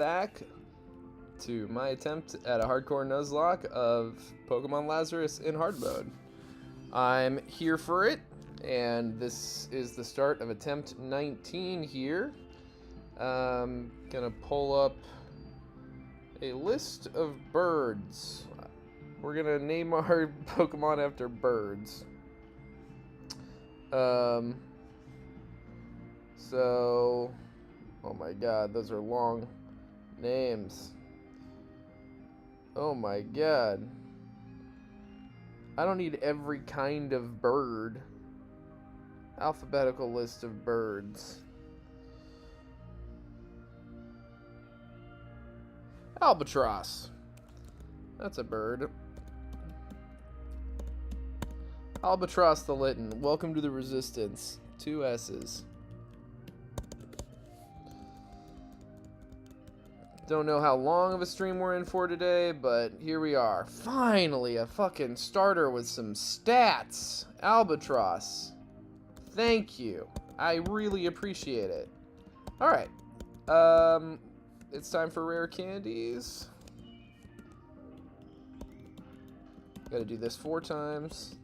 back to my attempt at a hardcore Nuzlocke of Pokemon Lazarus in hard mode. I'm here for it, and this is the start of attempt 19 here. Gonna pull up a list of birds. We're gonna name our Pokemon after birds. So, oh my god, those are long names. Oh my god. I don't need every kind of bird. Alphabetical list of birds. Albatross. That's a bird. Albatross the Litten. Welcome to the Resistance. 2 S's. Don't know how long of a stream we're in for today, but here we are. Finally, a fucking starter with some stats. Albatross. Thank you. I really appreciate it. Alright. It's time for rare candies. Gotta do this 4 times.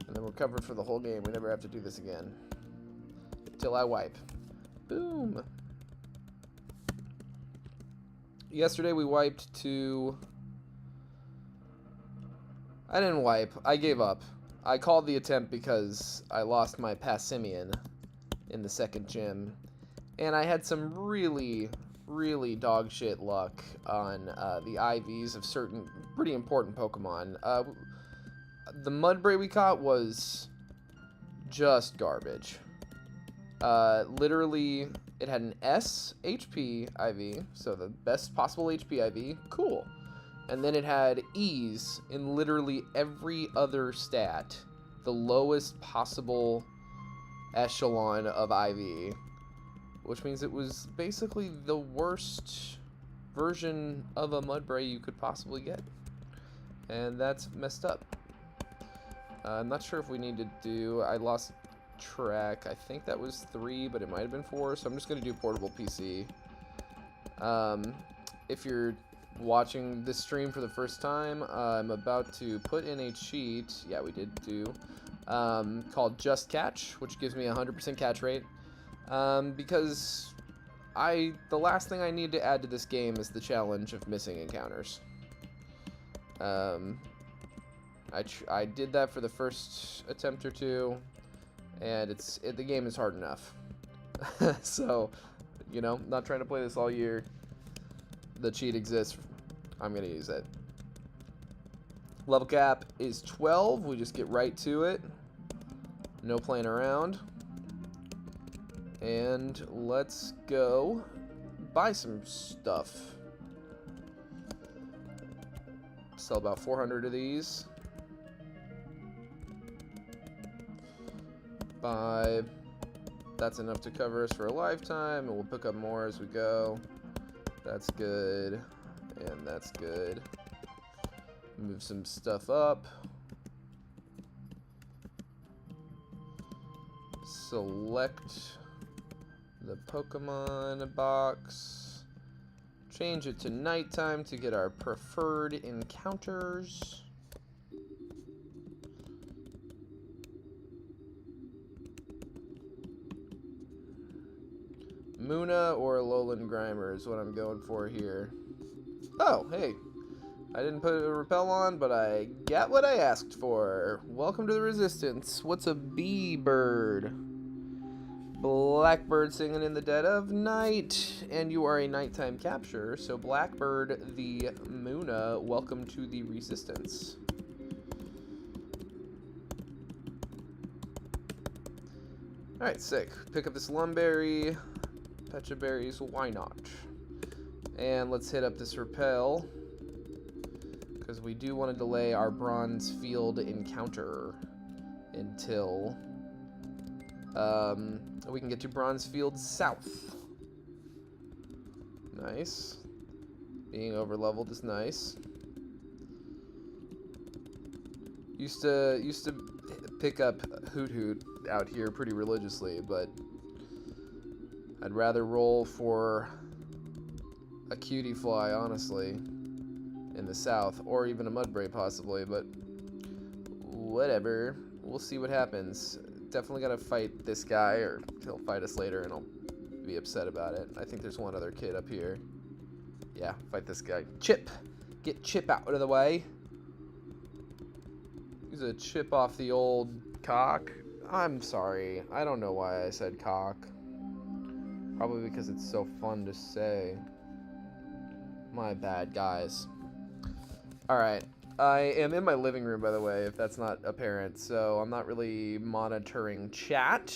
And then we're covered for the whole game. We never have to do this again. Till I wipe. Boom. Yesterday we wiped to... I didn't wipe. I gave up. I called the attempt because I lost my Passimian in the second gym. And I had some really dog shit luck on the IVs of certain pretty important Pokemon. The Mudbray we caught was just garbage. Literally... It had an S HP IV, so the best possible HP IV. Cool. And then it had E's in literally every other stat. The lowest possible echelon of IV. Which means it was basically the worst version of a Mudbray you could possibly get. And that's messed up. I'm not sure if we need to do... I lost... track. I think that was 3, but it might have been 4, so I'm just going to do portable PC. If you're watching this stream for the first time, I'm about to put in a cheat, yeah, we did do, called Just Catch, which gives me 100% catch rate, because the last thing I need to add to this game is the challenge of missing encounters. I did that for the first attempt or 2, and the game is hard enough. So, you know, not trying to play this all year. The cheat exists. I'm going to use it. Level cap is 12. We just get right to it. No playing around. And let's go buy some stuff. Sell about 400 of these. 5. That's enough to cover us for a lifetime, and we'll pick up more as we go. That's good, and that's good. Move some stuff up. Select the Pokemon box. Change it to nighttime to get our preferred encounters. Muna or Alolan Grimer is what I'm going for here. Oh, hey. I didn't put a repel on, but I got what I asked for. Welcome to the Resistance. What's a bee bird? Blackbird singing in the dead of night. And you are a nighttime capture, so Blackbird the Muna, welcome to the Resistance. Alright, sick. Pick up this Lumberry. Pecha berries, why not? And let's hit up this repel, because we do want to delay our Bronze Field encounter until we can get to Bronze Field South. Nice. Being over-leveled is nice. Used to pick up Hoot Hoot out here pretty religiously, but I'd rather roll for a cutie fly, honestly, in the south, or even a mudbray possibly, but whatever. We'll see what happens. Definitely gotta fight this guy, or he'll fight us later and I'll be upset about it. I think there's one other kid up here. Yeah, fight this guy. Chip! Get Chip out of the way. Use a chip off the old cock. I'm sorry. I don't know why I said cock. Probably because it's so fun to say. My bad, guys. Alright. I am in my living room, by the way, if that's not apparent, so I'm not really monitoring chat.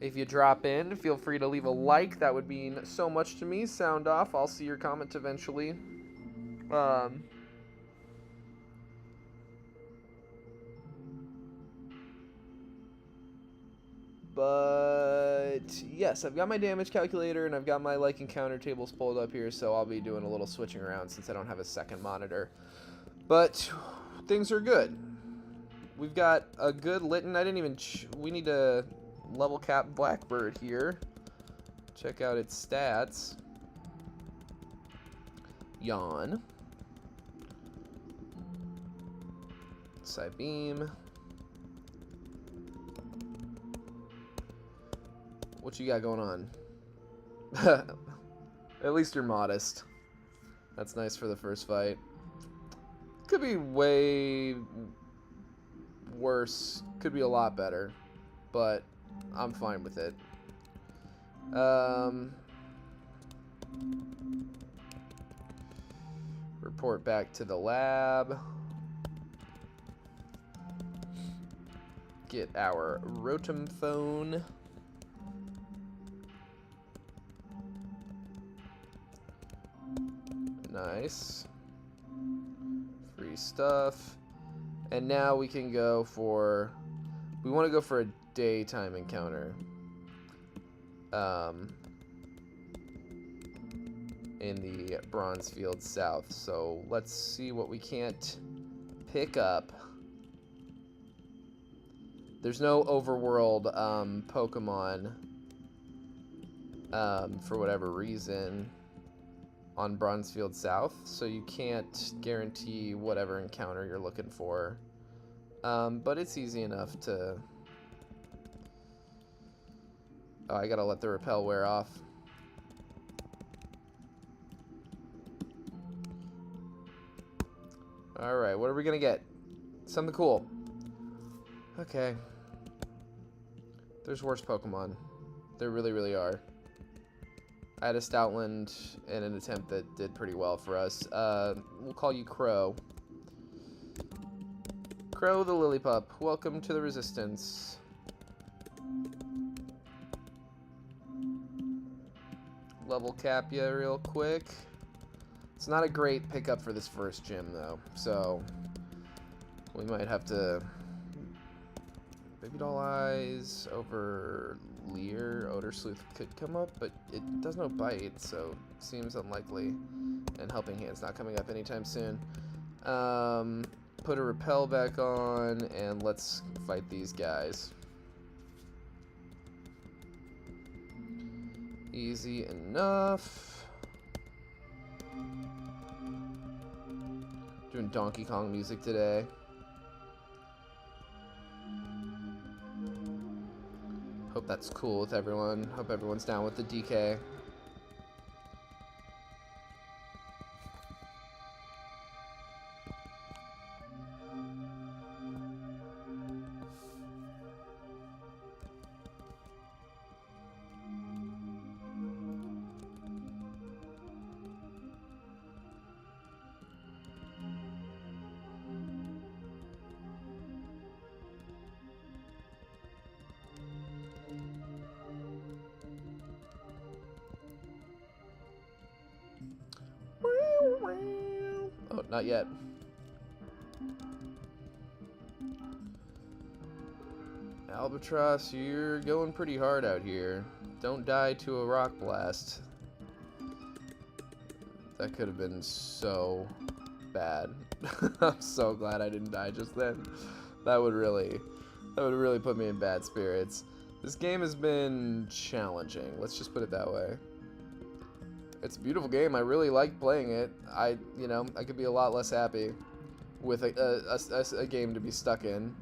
If you drop in, feel free to leave a like. That would mean so much to me. Sound off. I'll see your comment eventually. But yes, I've got my damage calculator and I've got my like and counter tables pulled up here, so I'll be doing a little switching around since I don't have a second monitor. But things are good. We've got a good Litten. I didn't even... we need to level cap Blackbird here. Check out its stats. Yawn. Psybeam. What you got going on? At least you're modest. That's nice for the first fight. Could be way worse. Could be a lot better. But I'm fine with it. Report back to the lab. Get our Rotom phone. Nice. Free stuff. And now we can go for... we want to go for a daytime encounter. In the Bronzefield South. So let's see what we can't pick up. There's no overworld Pokemon for whatever reason on Bronzefield South, so you can't guarantee whatever encounter you're looking for. But it's easy enough to... oh, I gotta let the repel wear off. Alright, what are we gonna get? Something cool. Okay. There's worse Pokemon. There really, really are. I had a Stoutland in an attempt that did pretty well for us. We'll call you Crow. Crow the Lillipup. Welcome to the Resistance. Level cap you real quick. It's not a great pickup for this first gym, though, so we might have to... Baby Doll Eyes over Leer. Odor Sleuth could come up, but it does no bite, so seems unlikely. And Helping Hand's not coming up anytime soon. Put a repel back on, and let's fight these guys. Easy enough. Doing Donkey Kong music today. Hope that's cool with everyone. Hope everyone's down with the DK. Oh, not yet. Albatross, you're going pretty hard out here. Don't die to a rock blast. That could have been so bad. I'm so glad I didn't die just then. That would really put me in bad spirits. This game has been challenging. Let's just put it that way. It's a beautiful game. I really like playing it. I could be a lot less happy with a game to be stuck in.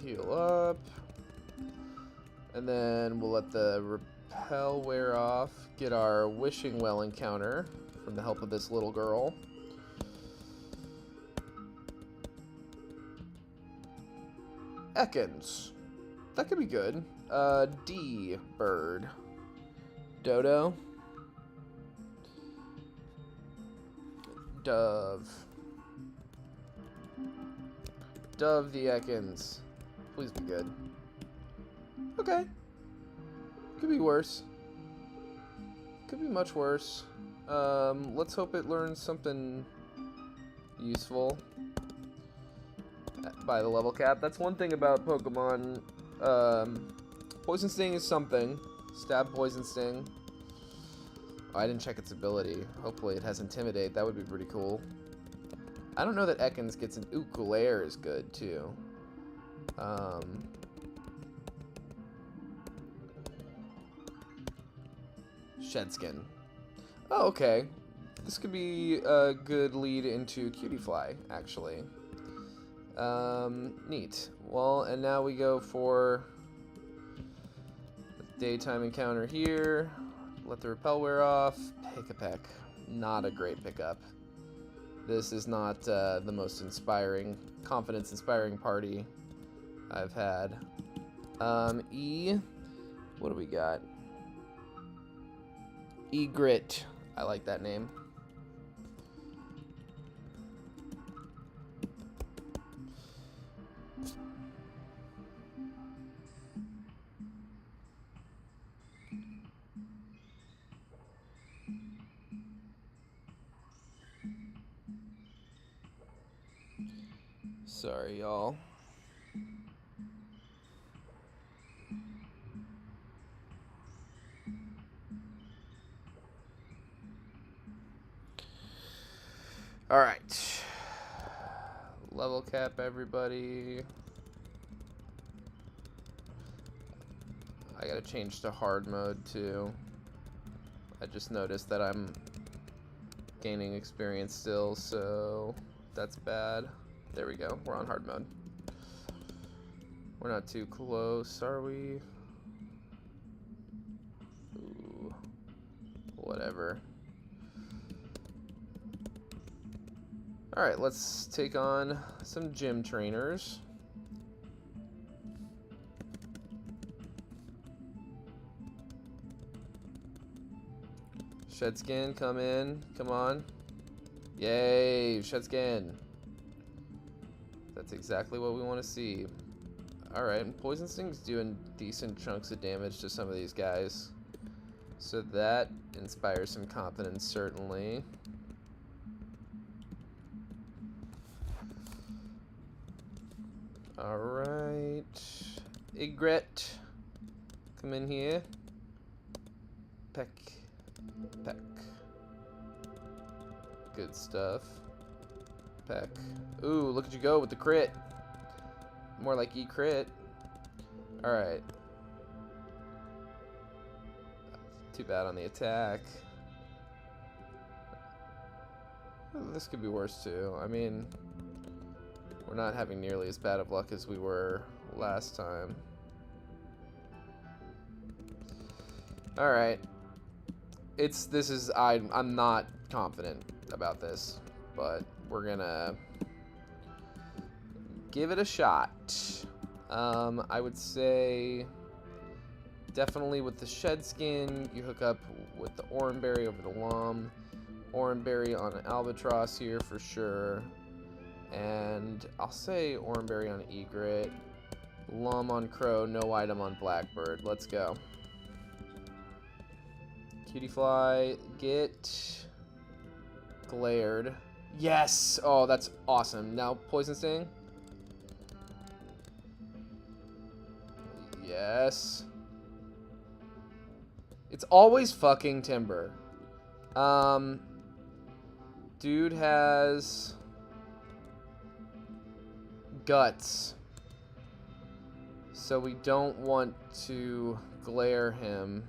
Heal up. And then we'll let the repel wear off. Get our wishing well encounter from the help of this little girl. Ekans. That could be good. D. Bird. Dodo. Dove. Dove the Ekans. Please be good. Okay. Could be worse. Could be much worse. Let's hope it learns something useful by the level cap. That's one thing about Pokemon. Poison Sting is something. Stab, Poison Sting. Oh, I didn't check its ability. Hopefully it has Intimidate. That would be pretty cool. I don't know that Ekans gets an... Ooh, Glare is good, too. Shedskin. Oh, okay. This could be a good lead into Cutiefly, actually. Neat. Well, and now we go for the daytime encounter here. Let the repel wear off. Pick-a-peck. Not a great pickup. This is not the most inspiring, confidence-inspiring party I've had. E. What do we got? Egret. I like that name. Sorry, y'all. All right. Level cap, everybody. I gotta change to hard mode too. I just noticed that I'm gaining experience still, so that's bad. There we go. We're on hard mode. We're not too close, are we? Ooh. Whatever. Alright, let's take on some gym trainers. Shedskin, come in. Come on. Yay, Shedskin. That's exactly what we want to see. Alright, and Poison Sting's doing decent chunks of damage to some of these guys. So that inspires some confidence, certainly. Alright. Egret. Come in here. Peck. Peck. Good stuff. Peck. Ooh, look at you go with the crit. More like E-crit. Alright. Too bad on the attack. This could be worse too. I mean, we're not having nearly as bad of luck as we were last time. Alright. I'm not confident about this, but we're gonna give it a shot. I would say definitely with the Shedskin, you hook up with the Oranberry over the Lum. Oranberry on an Albatross here for sure. And I'll say Oranberry on Egret. Lum on Crow, no item on Blackbird. Let's go. Cutiefly, get glared. Yes! Oh, that's awesome. Now, Poison Sting. Yes. It's always fucking Timber. Dude has guts. So we don't want to glare him.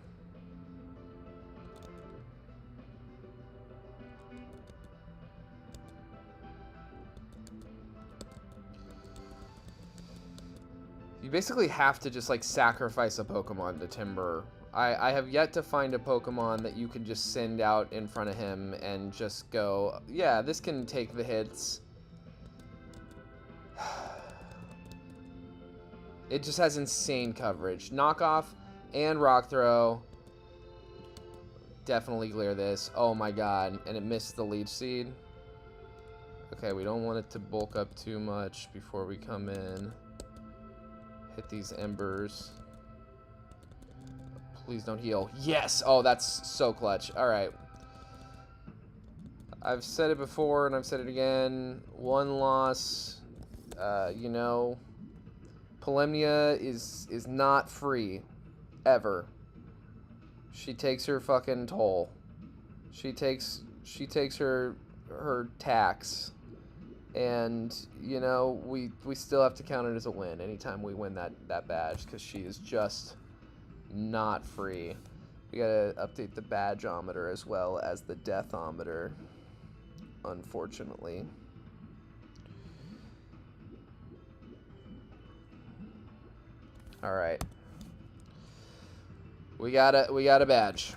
You basically have to just like sacrifice a Pokemon to Timber. I have yet to find a Pokemon that you can just send out in front of him and just go, yeah, this can take the hits. It just has insane coverage. Knockoff and Rock Throw. Definitely clear this. Oh my god. And it missed the Leech Seed. Okay, we don't want it to bulk up too much before we come in. Hit these embers. Please don't heal. Yes! Oh, that's so clutch. Alright. I've said it before and I've said it again. One loss. You know, Polymnia is not free. Ever. She takes her fucking toll. She takes her tax. And, you know, we still have to count it as a win anytime we win that badge, because she is just not free. We gotta update the badgeometer as well as the deathometer, unfortunately. Alright. We got a badge.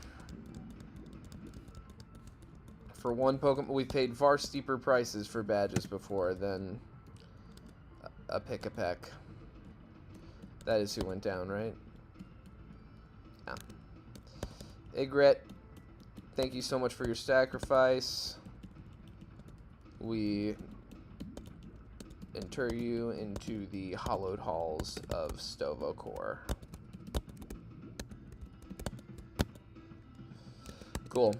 For one Pokemon, we've paid far steeper prices for badges before than a Pick-a-Peck. That is who went down, right? Yeah. Igret, thank you so much for your sacrifice. We enter you into the hallowed halls of Stovokor. Cool.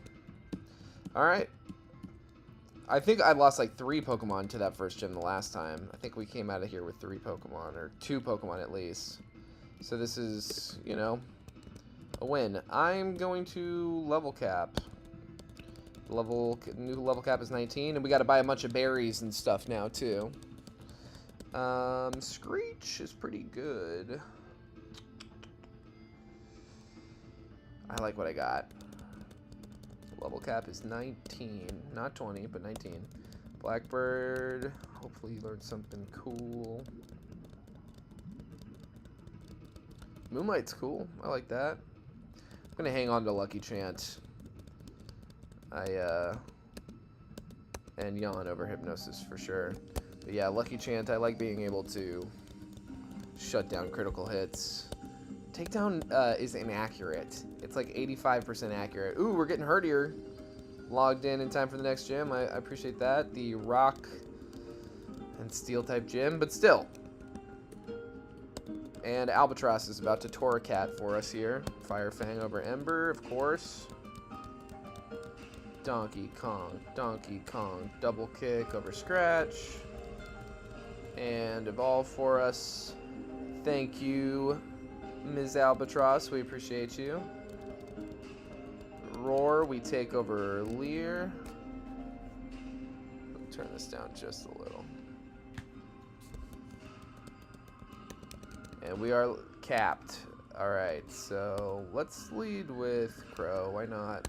Alright. I think I lost like 3 Pokemon to that first gym the last time. I think we came out of here with 3 Pokemon, or 2 Pokemon at least. So this is, you know, a win. I'm going to level cap. New level cap is 19, and we got to buy a bunch of berries and stuff now too. Screech is pretty good. I like what I got. Level cap is 19, not 20, but 19. Blackbird, hopefully you learned something cool. Moonlight's cool, I like that. I'm gonna hang on to Lucky Chant. And Yawn over Hypnosis for sure. But yeah, Lucky Chant, I like being able to shut down critical hits. Takedown is inaccurate. It's like 85% accurate. Ooh, we're getting hurt here. Logged in time for the next gym. I appreciate that. The rock and steel type gym, but still. And Albatross is about to Torracat for us here. Fire Fang over Ember, of course. Donkey Kong, double kick over Scratch. And Evolve for us. Thank you, Ms. Albatross, we appreciate you. Roar, we take over Leer. Turn this down just a little. And we are capped. Alright, so let's lead with Crow, why not?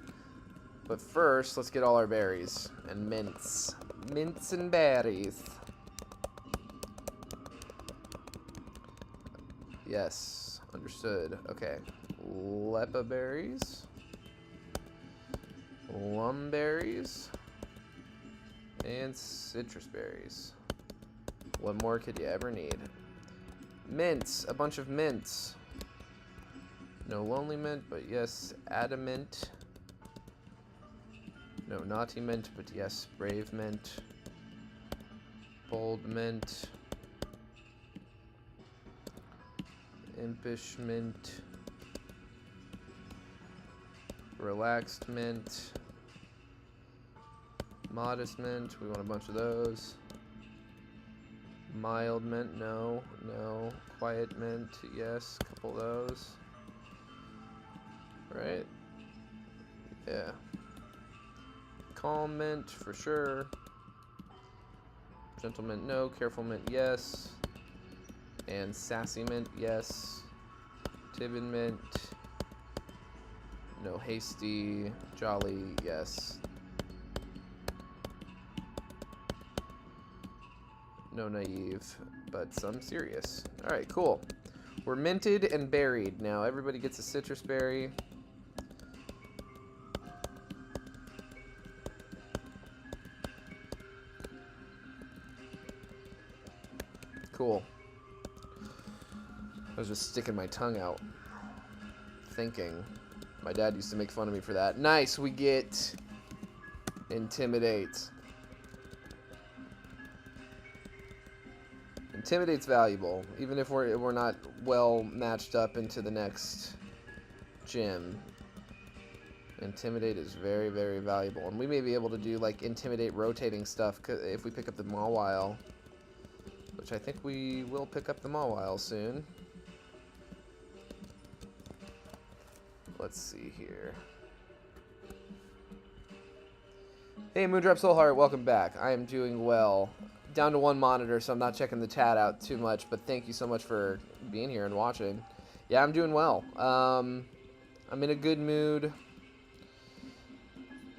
But first, let's get all our berries and mints. Mints and berries. Yes, understood. Okay. Lepa berries. Plum berries. And citrus berries. What more could you ever need? Mints. A bunch of mints. No lonely mint, but yes, adamant. No naughty mint, but yes, brave mint. Bold mint. Impish mint. Relaxed mint. Modest mint, we want a bunch of those. Mild mint, no. Quiet mint, yes, a couple of those. Right? Yeah. Calmment, for sure. Gentlement, no. Carefulment, yes. And Sassyment, yes. Timidment. No Hasty. Jolly, yes. No Naive, but some serious. Alright, cool. We're minted and berried now. Everybody gets a citrus berry. Cool. I was just sticking my tongue out, thinking. My dad used to make fun of me for that. Nice, we get Intimidate. Intimidate's valuable, even if we're not well matched up into the next gym. Intimidate is very, very valuable, and we may be able to do like Intimidate rotating stuff if we pick up the Mawile, which I think we will pick up the Mawile soon. Let's see here. Hey, Moondrop Soulheart, welcome back. I am doing well. Down to one monitor, so I'm not checking the chat out too much, but thank you so much for being here and watching. Yeah, I'm doing well. I'm in a good mood,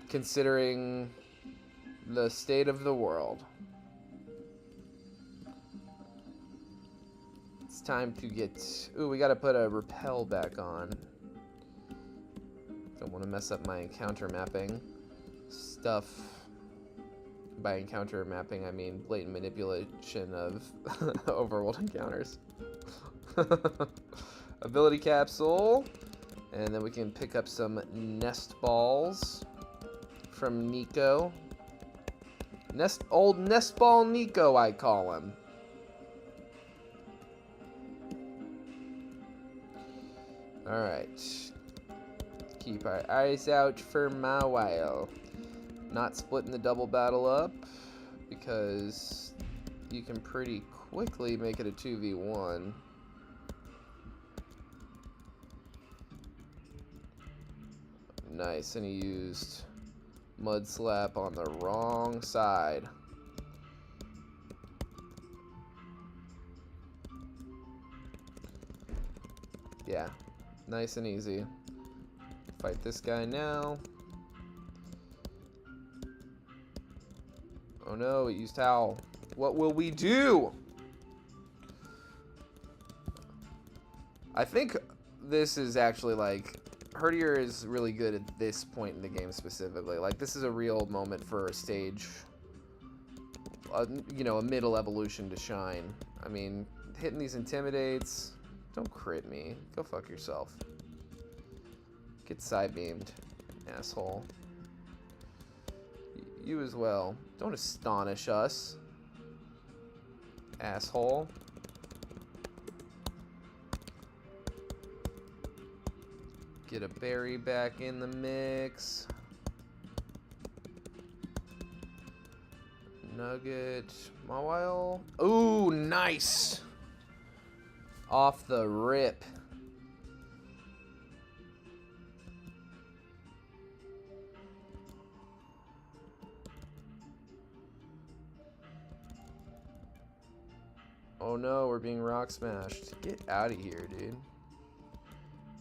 considering the state of the world. It's time to get... Ooh, we gotta put a repel back on. Don't want to mess up my encounter mapping stuff. By encounter mapping, I mean blatant manipulation of overworld encounters. Ability capsule. And then we can pick up some nest balls from Nico. Old nest ball Nico, I call him. Alright. Keep our eyes out for Mawile. Not splitting the double battle up, because you can pretty quickly make it a 2v1. Nice, and he used Mud Slap on the wrong side. Yeah, nice and easy. Fight this guy now. Oh no, it used Howl. What will we do? I think this is actually like... Herdier is really good at this point in the game specifically. Like, this is a real moment for a stage, you know, a middle evolution to shine. I mean, hitting these Intimidates. Don't crit me. Go fuck yourself. Get side beamed, asshole. You as well. Don't astonish us, asshole. Get a berry back in the mix. Nugget. Mawile. Ooh, nice. Off the rip. Oh no, we're being rock smashed. Get out of here, dude.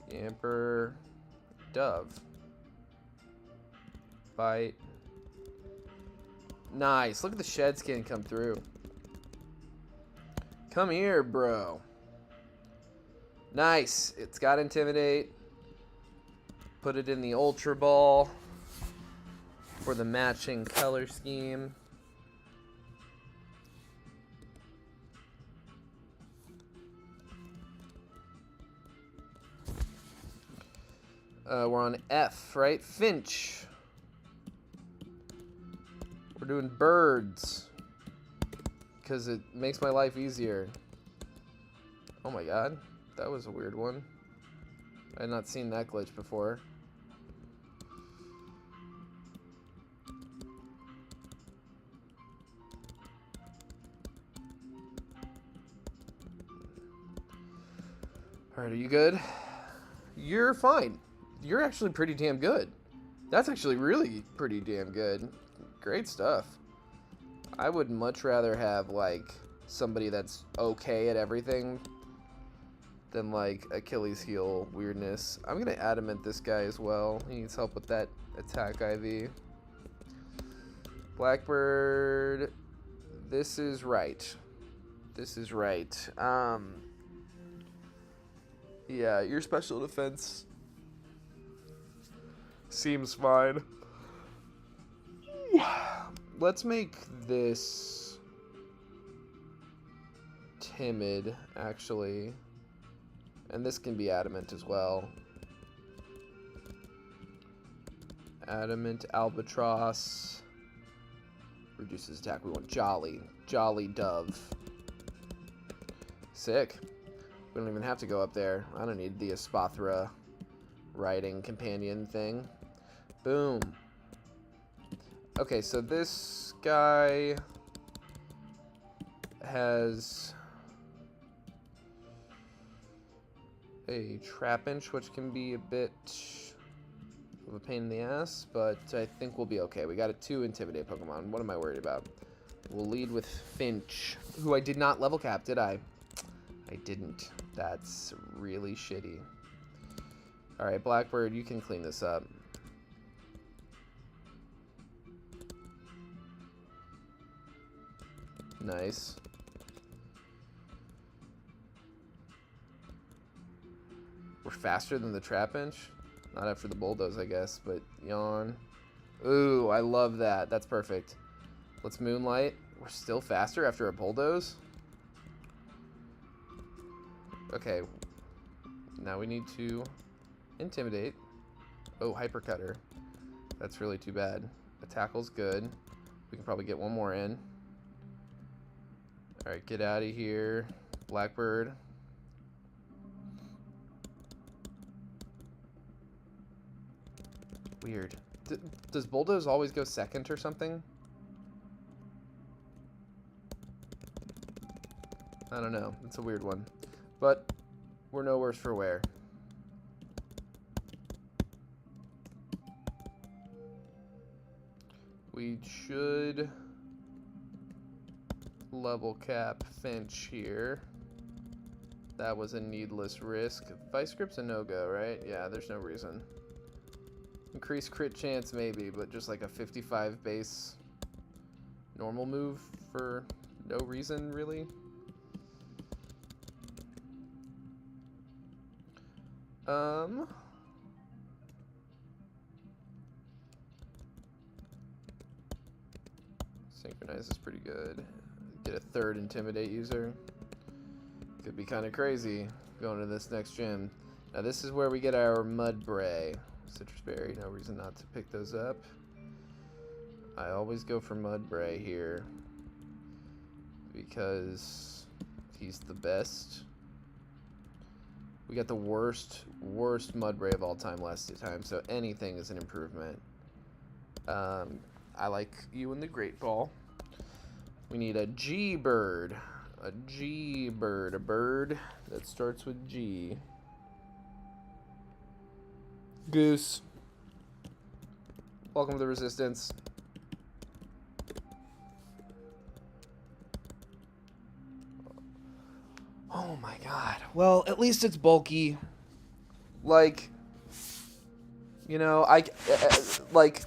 Yamper. Dove. Bite. Nice. Look at the shed skin come through. Come here, bro. Nice. It's got Intimidate. Put it in the Ultra Ball for the matching color scheme. We're on F, right? Finch. We're doing birds. Because it makes my life easier. Oh my god. That was a weird one. I had not seen that glitch before. Alright, are you good? You're fine. You're actually pretty damn good. That's actually really pretty damn good. Great stuff. I would much rather have, like, somebody that's okay at everything than, like, Achilles heel weirdness. I'm going to adamant this guy as well. He needs help with that attack IV. Blackbird, this is right. This is right. Yeah, your special defense seems fine. Let's make this timid, actually. And this can be adamant as well. Adamant albatross. Reduces attack. We want jolly. Jolly dove. Sick. We don't even have to go up there. I don't need the Espathra riding companion thing. Boom. Okay, so this guy has a Trapinch, which can be a bit of a pain in the ass, but I think we'll be okay. We got a 2 Intimidate Pokemon. What am I worried about? We'll lead with Finch, who I did not level cap, did I? I didn't. That's really shitty. Alright, Blackbird, you can clean this up. Nice. We're faster than the Trapinch? Not after the Bulldoze, I guess, but yawn. Ooh, I love that. That's perfect. Let's Moonlight. We're still faster after a Bulldoze? Okay. Now we need to Intimidate. Oh, Hypercutter. That's really too bad. A Tackle's good. We can probably get one more in. Alright, get out of here. Blackbird. Weird. Does Bulldoze always go second or something? I don't know. It's a weird one. But we're no worse for wear. We should level cap Finch here. That was a needless risk. Vice Grip's a no-go, right? Yeah, there's no reason. Increased crit chance maybe, but just like a 55 base normal move for no reason, really. Synchronize is pretty good. Get a 3rd Intimidate user. Could be kind of crazy going to this next gym. Now this is where we get our Mudbray. Citrus Berry, no reason not to pick those up. I always go for Mudbray here because he's the best. We got the worst Mudbray of all time last time, so anything is an improvement. I like you in the Great Ball. We need a G-Bird. A G-Bird. A bird that starts with G. Goose. Welcome to the Resistance. Oh my god. Well, at least it's bulky. Like, you know, like,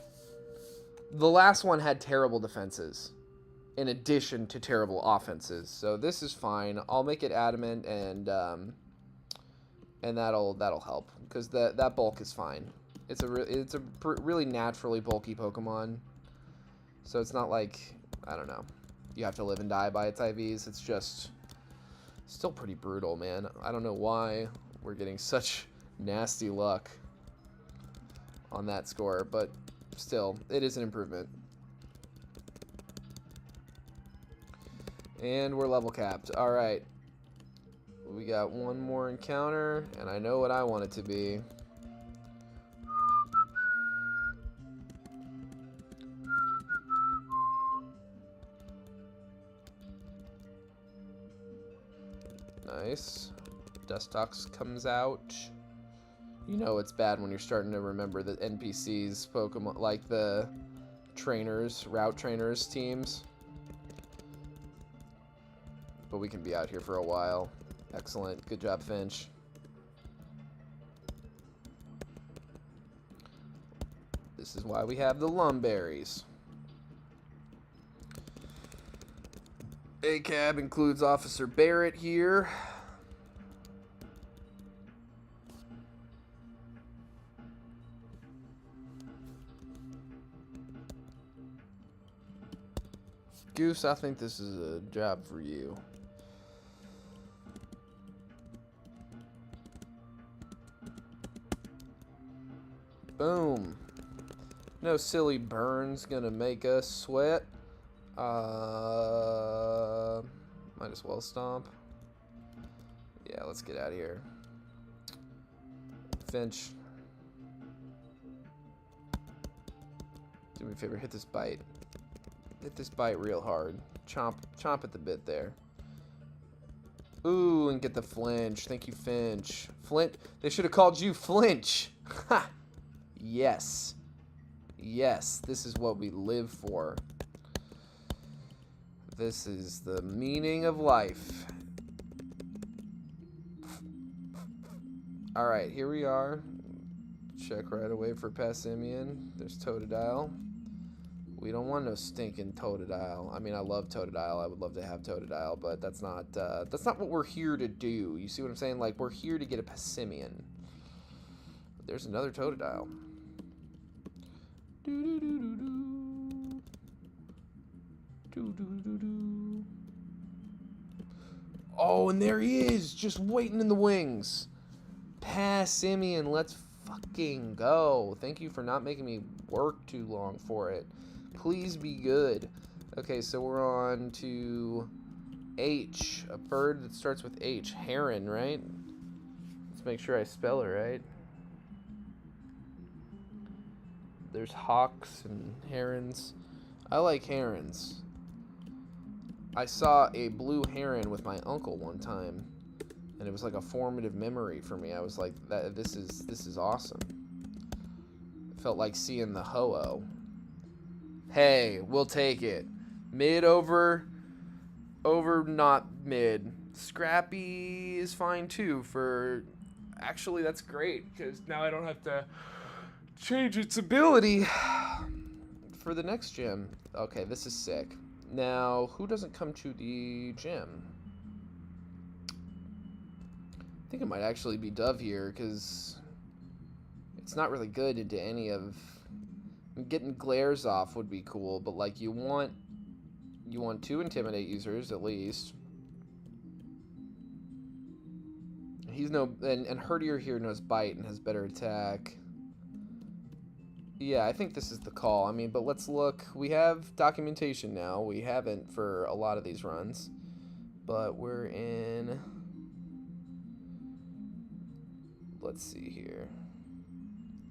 the last one had terrible defenses in addition to terrible offenses. So this is fine. I'll make it adamant and that'll help because that bulk is fine. It's a really naturally bulky Pokemon. So it's not like, I don't know, you have to live and die by its IVs. It's just still pretty brutal, man. I don't know why we're getting such nasty luck on that score, but still, it is an improvement. And we're level capped. All right. We got one more encounter, and I know what I want it to be. Nice. Dustox comes out. You know it's bad when you're starting to remember the NPCs, Pokemon, like the trainers, route trainers teams. But we can be out here for a while. Excellent. Good job, Finch. This is why we have the Lumberries. ACAB includes Officer Barrett here. Goose, I think this is a job for you. Boom. No silly burns gonna make us sweat. Might as well stomp. Yeah, let's get out of here. Finch. Do me a favor, hit this bite. Hit this bite real hard. Chomp at the bit there. Ooh, and get the flinch. Thank you, Finch. Flint. They should have called you Flinch. Ha! Yes. Yes, this is what we live for. This is the meaning of life. Alright, here we are. Check right away for Passimian. There's Totodile. We don't want no stinking Totodile. I mean, I love Totodile. I would love to have Totodile, but that's not what we're here to do. You see what I'm saying? Like, we're here to get a Passimian. There's another Totodile. Oh, and there he is, just waiting in the wings. Passimian, let's fucking go. Thank you for not making me work too long for it. Please be good. Okay, so we're on to H. A bird that starts with H. Heron, right? Let's make sure I spell it right. There's hawks and herons. I like herons. I saw a blue heron with my uncle one time, and it was like a formative memory for me. I was like, this is awesome. It felt like seeing the ho-oh. Hey, we'll take it. Mid over not mid. Scrappy is fine too for... Actually, that's great, because now I don't have to change its ability for the next gym. Okay, this is sick. Now, who doesn't come to the gym? I think it might actually be Dove here, because it's not really good into any of... Getting glares off would be cool, but like you want 2 intimidate users at least. He's no and Herdier here knows bite and has better attack. Yeah, I think this is the call. I mean, but let's look. We have documentation now. We haven't for a lot of these runs, but we're in. Let's see here.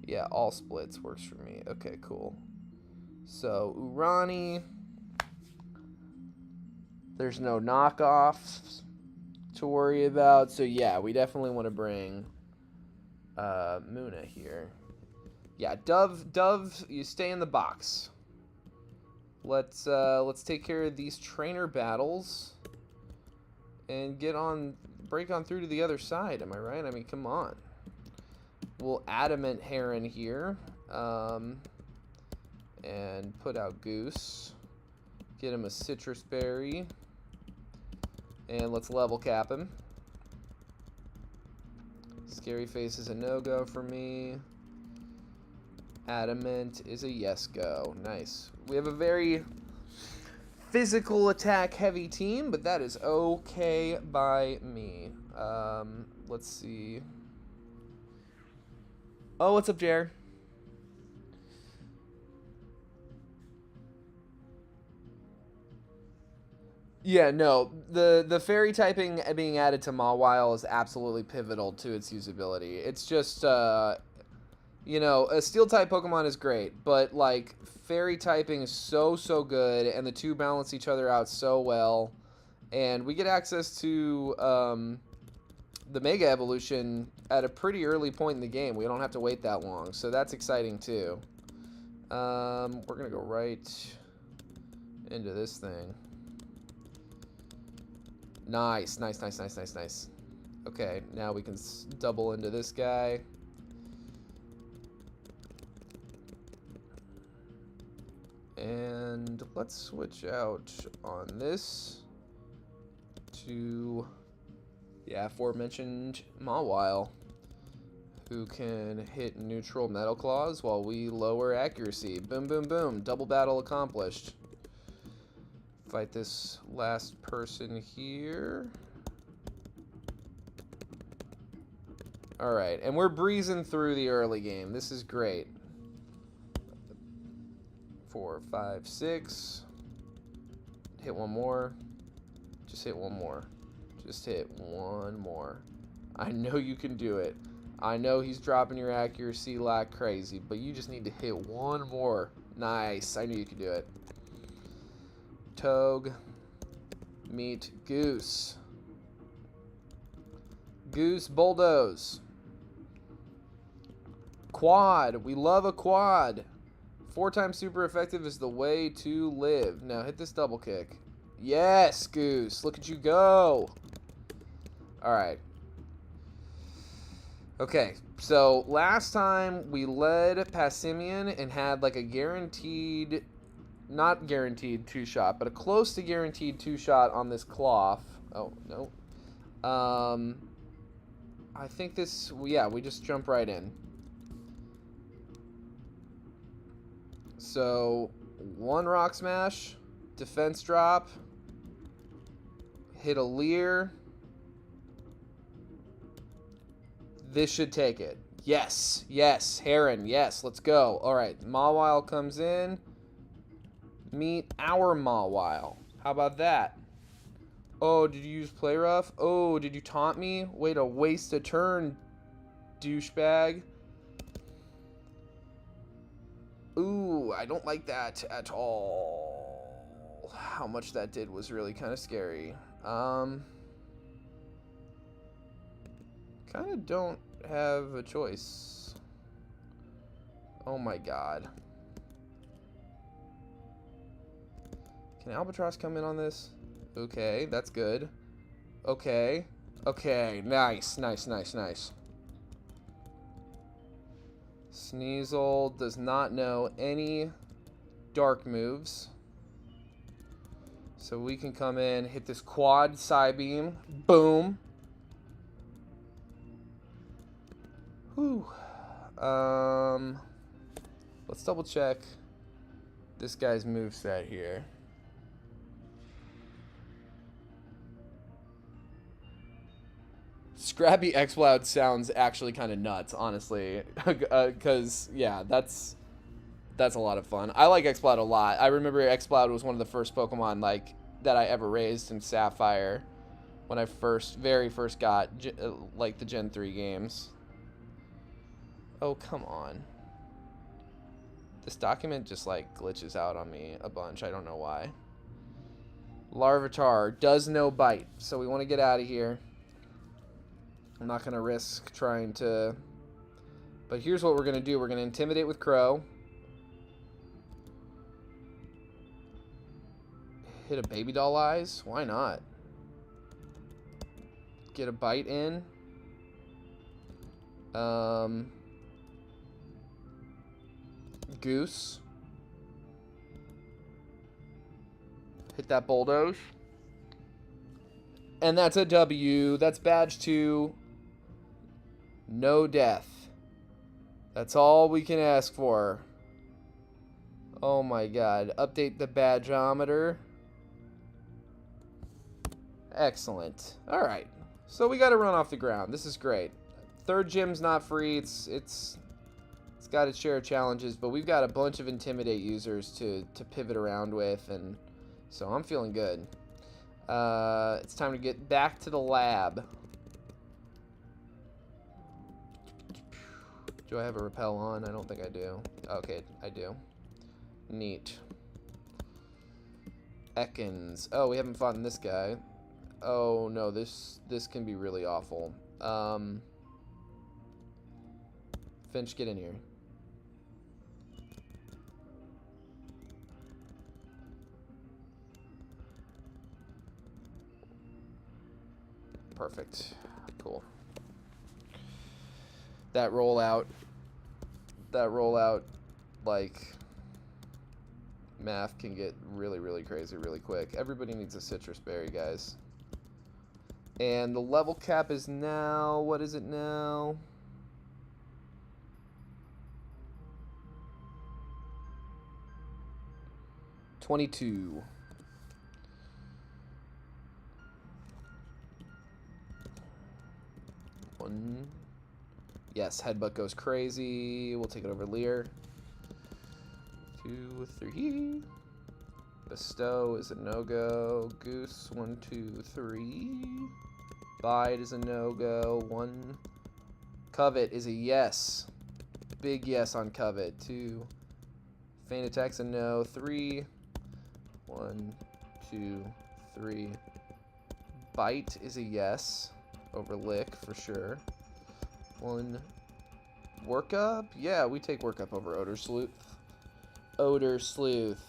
Yeah, all splits works for me. Okay, cool. So, Urani. There's no knockoffs to worry about. So, yeah, we definitely want to bring Muna here. Yeah, Dove, you stay in the box. Let's take care of these trainer battles and break on through to the other side. Am I right? I mean, come on. We'll Adamant Heron here, and put out Goose. Get him a Citrus Berry, and let's level cap him. Scary Face is a no-go for me. Adamant is a yes-go. Nice. We have a very physical attack heavy team, but that is okay by me. Let's see. Oh, what's up, Jer? Yeah, no. The fairy typing being added to Mawile is absolutely pivotal to its usability. It's just, you know, a steel-type Pokemon is great, but, like, fairy typing is so good, and the two balance each other out so well. And we get access to, the Mega Evolution at a pretty early point in the game. We don't have to wait that long, so that's exciting too. We're gonna go right into this thing. Nice, nice, nice, nice, nice, nice. Okay, now we can double into this guy. And let's switch out on this to the aforementioned Mawile, who can hit neutral Metal Claws while we lower accuracy. Boom, boom, boom. Double battle accomplished. Fight this last person here. Alright, and we're breezing through the early game. This is great. 4, 5, 6. Hit one more. Just hit one more. Just hit one more. I know you can do it. I know he's dropping your accuracy like crazy, but you just need to hit one more. Nice. I knew you could do it. Togue. Meet Goose. Goose bulldoze. Quad. We love a quad. 4 times super effective is the way to live. Now hit this double kick. Yes, Goose. Look at you go. Alright. Okay, so last time we led Passimian and had like a guaranteed, not guaranteed 2-shot, but a close to guaranteed 2-shot on this cloth. Oh, no. I think this, yeah, we just jump right in. So, 1 Rock Smash, defense drop, hit a Leer. This should take it. Yes, yes, Heron, yes, let's go. All right, Mawile comes in. Meet our Mawile. How about that? Oh, did you use Play Rough? Oh, did you taunt me? Way to waste a turn, douchebag. Ooh, I don't like that at all. How much that did was really kind of scary. Kind of don't have a choice. Oh my god. Can Albatross come in on this? Okay, that's good. Okay. Okay, nice, nice, nice, nice. Sneasel does not know any dark moves. So we can come in, hit this quad Psybeam. Boom. Whew. Let's double check this guy's moveset here. Scrappy Exploud sounds actually kind of nuts, honestly. Because, yeah, that's a lot of fun. I like Exploud a lot. I remember Exploud was one of the first Pokemon, like, that I ever raised in Sapphire when I very first got, like, the Gen 3 games. Oh, come on. This document just, like, glitches out on me a bunch. I don't know why. Larvitar does no bite, so we want to get out of here. I'm not going to risk trying to... But here's what we're going to do. We're going to Intimidate with Crow. Hit a Baby Doll Eyes. Why not? Get a bite in. Goose. Hit that Bulldoze. And that's a W. That's badge 2. No death. That's all we can ask for. Oh my god. Update the badgeometer. Excellent. Alright. So we gotta run off the ground. This is great. Third gym's not free. It's got its share of challenges, but we've got a bunch of Intimidate users to pivot around with, and so I'm feeling good. It's time to get back to the lab. Do I have a repel on? I don't think I do. Okay, I do. Neat. Ekans. Oh, we haven't fought this guy. Oh no, this can be really awful. Finch, get in here. Perfect. Cool. That rollout, like, math can get really, really crazy really quick. Everybody needs a citrus berry, guys. And the level cap is now, what is it now? $22. One. Yes, headbutt goes crazy. We'll take it over Lear. 2, 3. Bestow is a no-go. Goose, 1, 2, 3. Bide is a no-go. 1. Covet is a yes. Big yes on Covet. 2. Feint attack's a no. 3. 1, 2, 3. Bite is a yes over Lick for sure. 1. Work up? Yeah, we take work up over Odor Sleuth. Odor Sleuth.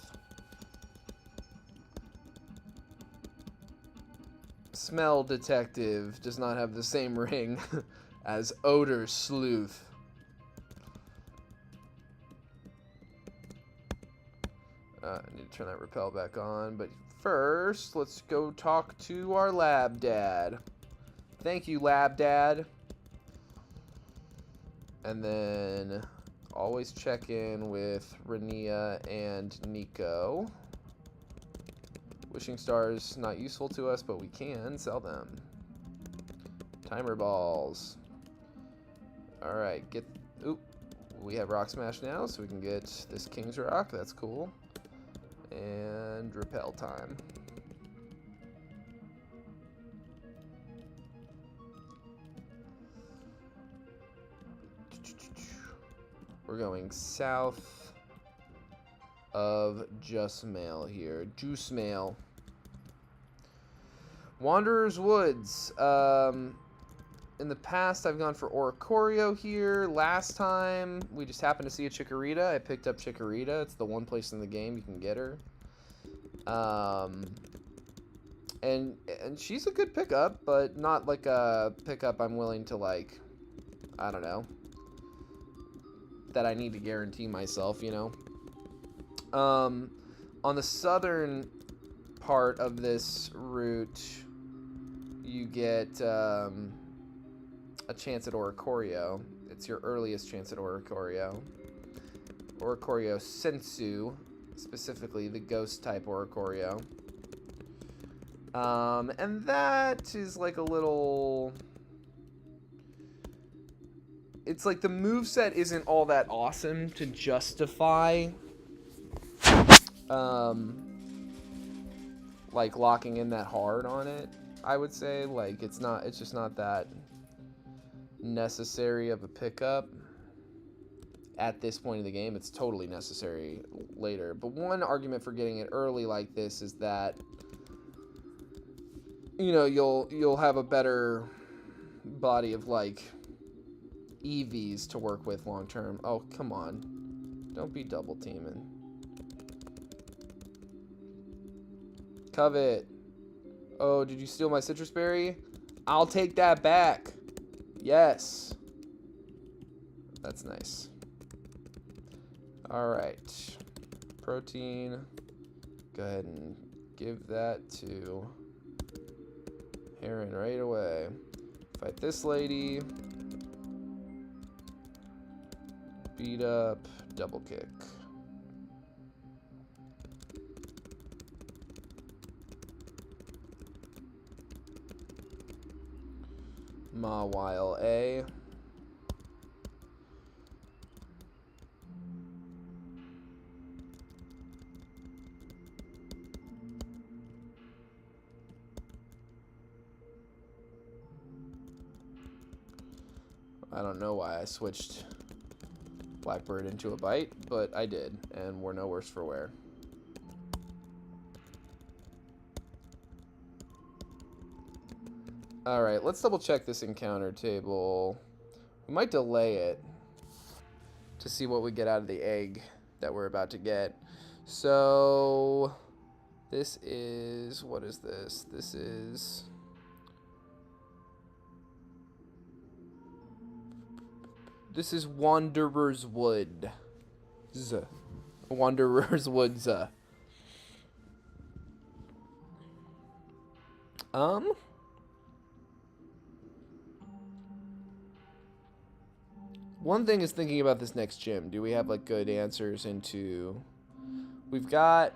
Smell Detective does not have the same ring as Odor Sleuth. I need to turn that repel back on, but first, let's go talk to our lab dad. Thank you, lab dad. And then always check in with Renia and Nico. Wishing stars not useful to us, but we can sell them. Timer balls. All right, get. Oop, we have rock smash now, so we can get this King's Rock. That's cool. And repel time. We're going south of Just Mail here. Juice Mail. Wanderer's Woods. In the past, I've gone for Oricorio here. Last time, we just happened to see a Chikorita. I picked up Chikorita. It's the one place in the game you can get her. And she's a good pickup, but not like a pickup I'm willing to, like, I don't know, that I need to guarantee myself, you know. On the southern part of this route, you get a chance at Oricorio. It's your earliest chance at Oricorio. Oricorio Sensu, specifically the ghost type Oricorio. And that is like a little... It's like the moveset isn't all that awesome to justify like locking in that hard on it, I would say. Like it's just not that necessary of a pickup at this point in the game. It's totally necessary later. But one argument for getting it early like this is that, you know, you'll have a better body of like EVs to work with long term. Oh, come on. Don't be double teaming. Covet. Oh, did you steal my citrus berry? I'll take that back. Yes. That's nice. Alright. Protein. Go ahead and give that to Heron right away. Fight this lady. Beat up. Double kick. Mawile A. I don't know why I switched Blackbird into a bite, but I did, and we're no worse for wear. Alright, let's double check this encounter table. We might delay it to see what we get out of the egg that we're about to get. So, this is, what is this? This is Wanderer's Wood. Wanderer's Woods. One thing is thinking about this next gym. Do we have like good answers into... We've got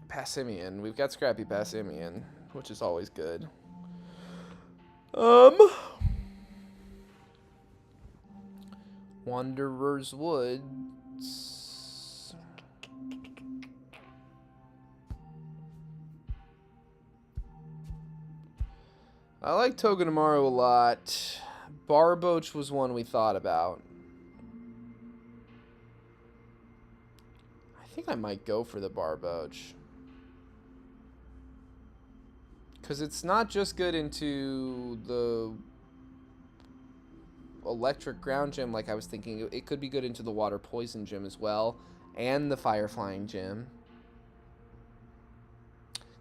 Passimian. We've got Scrappy Passimian, which is always good. Wanderer's Woods. I like Togedemaru a lot. Barboach was one we thought about. I think I might go for the Barboach. Because it's not just good into the electric ground gym like I was thinking. It could be good into the water poison gym as well. And the fire flying gym.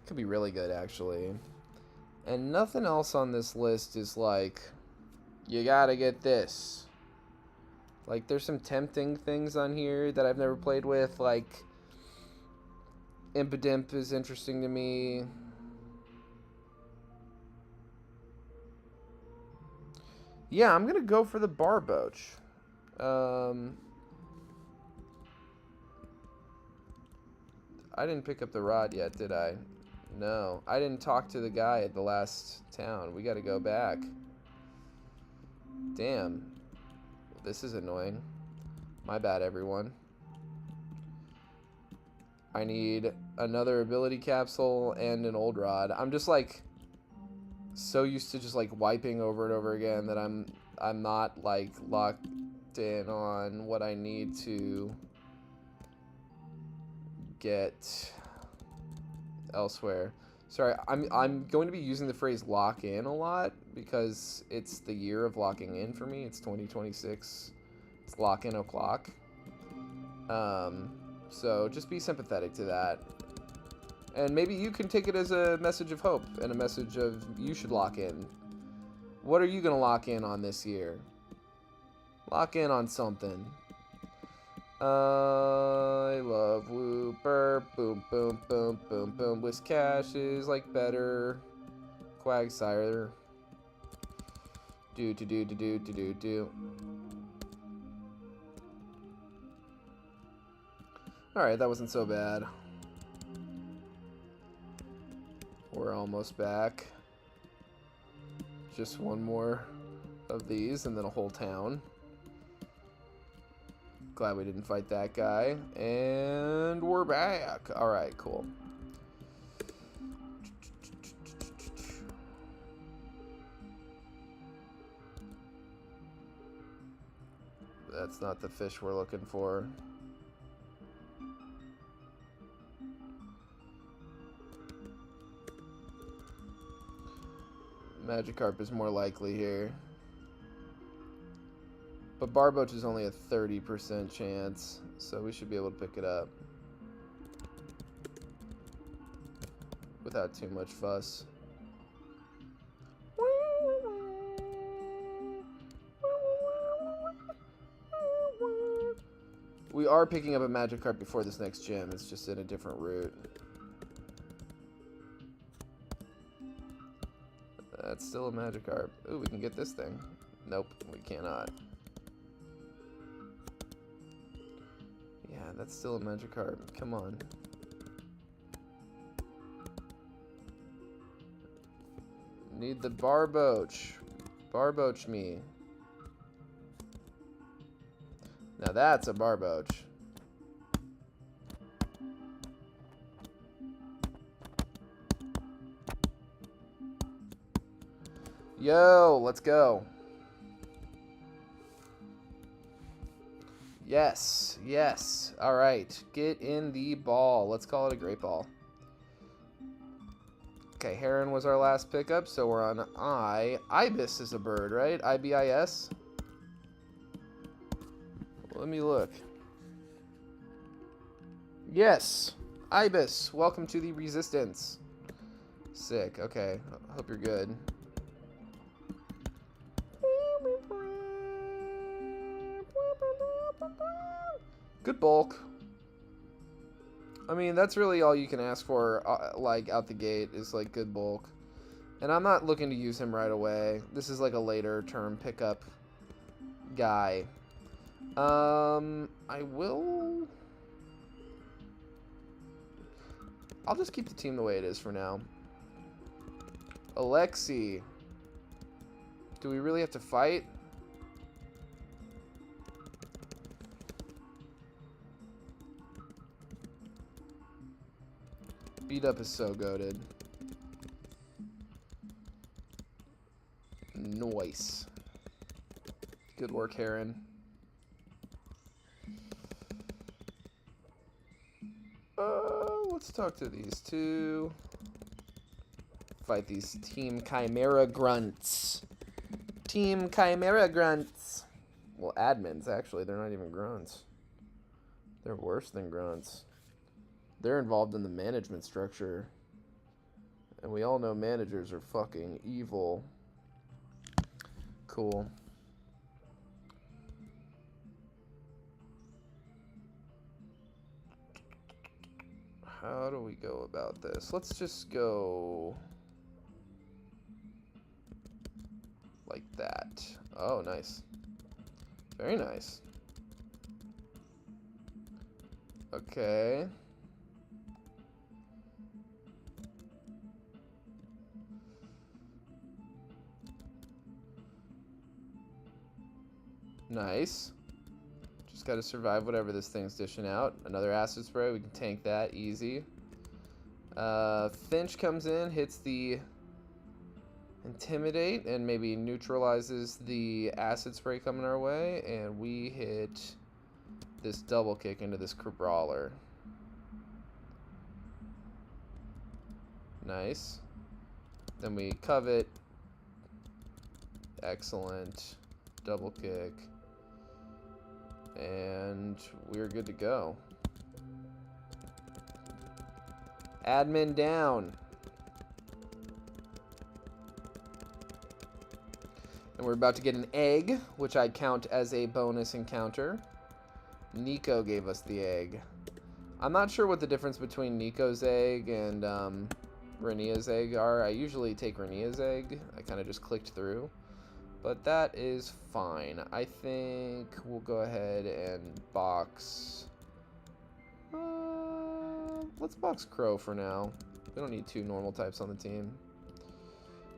Could be really good, actually. And nothing else on this list is like, you gotta get this. Like, there's some tempting things on here that I've never played with. Like, Impidimp is interesting to me. Yeah, I'm gonna go for the Barboach. I didn't pick up the rod yet, did I? No. I didn't talk to the guy at the last town. We gotta go back. Damn. This is annoying. My bad, everyone. I need another ability capsule and an old rod. I'm just like so used to just like wiping over and over again that I'm not like locked in on what I need to get elsewhere. Sorry, I'm going to be using the phrase lock in a lot because it's the year of locking in for me. It's 2026. It's lock in o'clock. So just be sympathetic to that. And maybe you can take it as a message of hope and a message of you should lock in. What are you going to lock in on this year? Lock in on something. I love Wooper. Boom, boom, boom, boom, boom. Whiscash is like better. Quagsire. Do. Alright, that wasn't so bad. We're almost back. Just one more of these and then a whole town. Glad we didn't fight that guy. And we're back. Alright, cool. That's not the fish we're looking for. Magikarp is more likely here. But Barboach is only a 30% chance, so we should be able to pick it up without too much fuss. We are picking up a Magikarp before this next gym. It's just in a different route. That's still a Magikarp. Ooh, we can get this thing. Nope, we cannot. Yeah, that's still a Magikarp. Come on. Need the Barboach. Barboach me. Now that's a Barboach. Yo, let's go. Yes, yes. All right, get in the ball. Let's call it a great ball. Okay, Heron was our last pickup, so we're on I. Ibis is a bird, right? IBIS? Let me look. Yes! Ibis, welcome to the Resistance. Sick, okay. Hope you're good. Good bulk. I mean, that's really all you can ask for, like, out the gate, is, like, good bulk. And I'm not looking to use him right away. This is, like, a later term pickup guy. I will... I'll just keep the team the way it is for now. Alexi. Do we really have to fight? Beat up is so goated. Nice. Good work, Heron. Let's talk to these two. Fight these Team Chimera Grunts. Team Chimera Grunts. Well, admins, actually. They're not even grunts. They're worse than grunts. They're involved in the management structure. And we all know managers are fucking evil. Cool. How do we go about this? Let's just go like that. Oh, nice. Very nice. Okay. Nice. Just gotta survive whatever this thing's dishing out. Another acid spray, we can tank that, easy. Finch comes in, hits the Intimidate, and maybe neutralizes the acid spray coming our way, and we hit this double kick into this Brawler. Nice. Then we covet. Excellent. Double kick. And we're good to go. Admin down. And we're about to get an egg, which I count as a bonus encounter. Nico gave us the egg. I'm not sure what the difference between Nico's egg and Renia's egg are. I usually take Renia's egg. I kind of just clicked through. But that is fine. I think we'll go ahead and box... let's box Crow for now. We don't need two normal types on the team.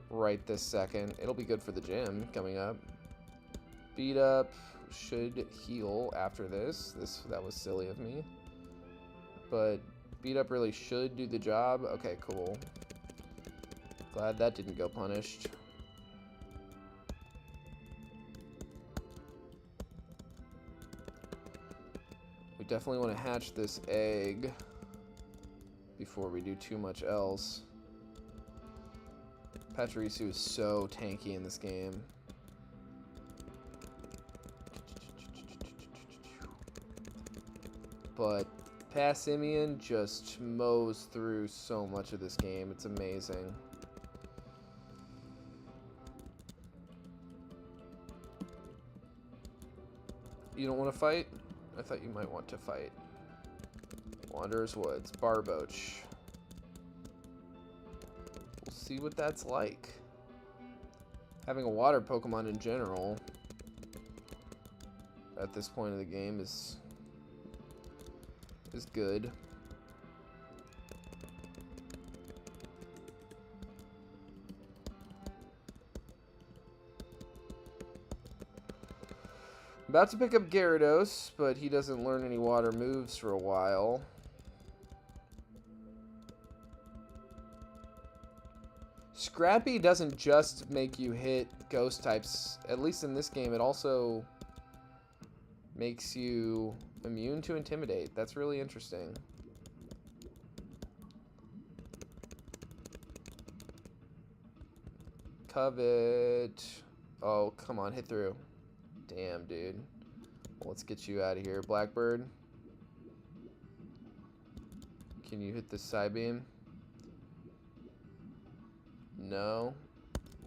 Right this second. It'll be good for the gym coming up. Beat up should heal after this. That was silly of me. But beat up really should do the job. Okay, cool. Glad that didn't go punished. We definitely want to hatch this egg before we do too much else. Pachirisu is so tanky in this game. But Passimian just mows through so much of this game. It's amazing. You don't want to fight? I thought you might want to fight. Wanderer's Woods, Barboach. We'll see what that's like. Having a water Pokemon in general at this point of the game is good. About to pick up Gyarados, but he doesn't learn any water moves for a while. Scrappy doesn't just make you hit ghost types. At least in this game, it also makes you immune to Intimidate. That's really interesting. Covet. Oh, come on, hit through. Damn, dude. Well, let's get you out of here. Blackbird. Can you hit the Psybeam? No.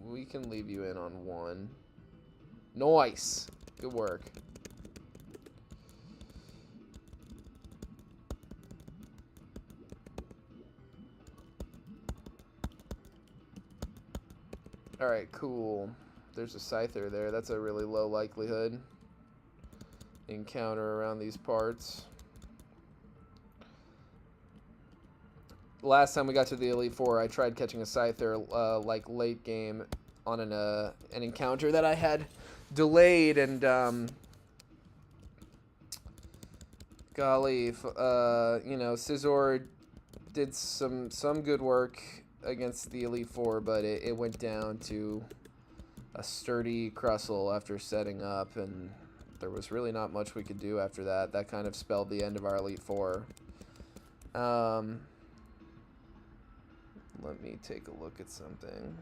We can leave you in on one. Nice. Good work. Alright, cool. There's a Scyther there. That's a really low likelihood encounter around these parts. Last time we got to the Elite Four, I tried catching a Scyther like late game on an encounter that I had delayed, and golly, you know, Scizor did some good work against the Elite Four, but it went down to a sturdy Crustle after setting up, and there was really not much we could do after that. That kind of spelled the end of our Elite Four. Let me take a look at something.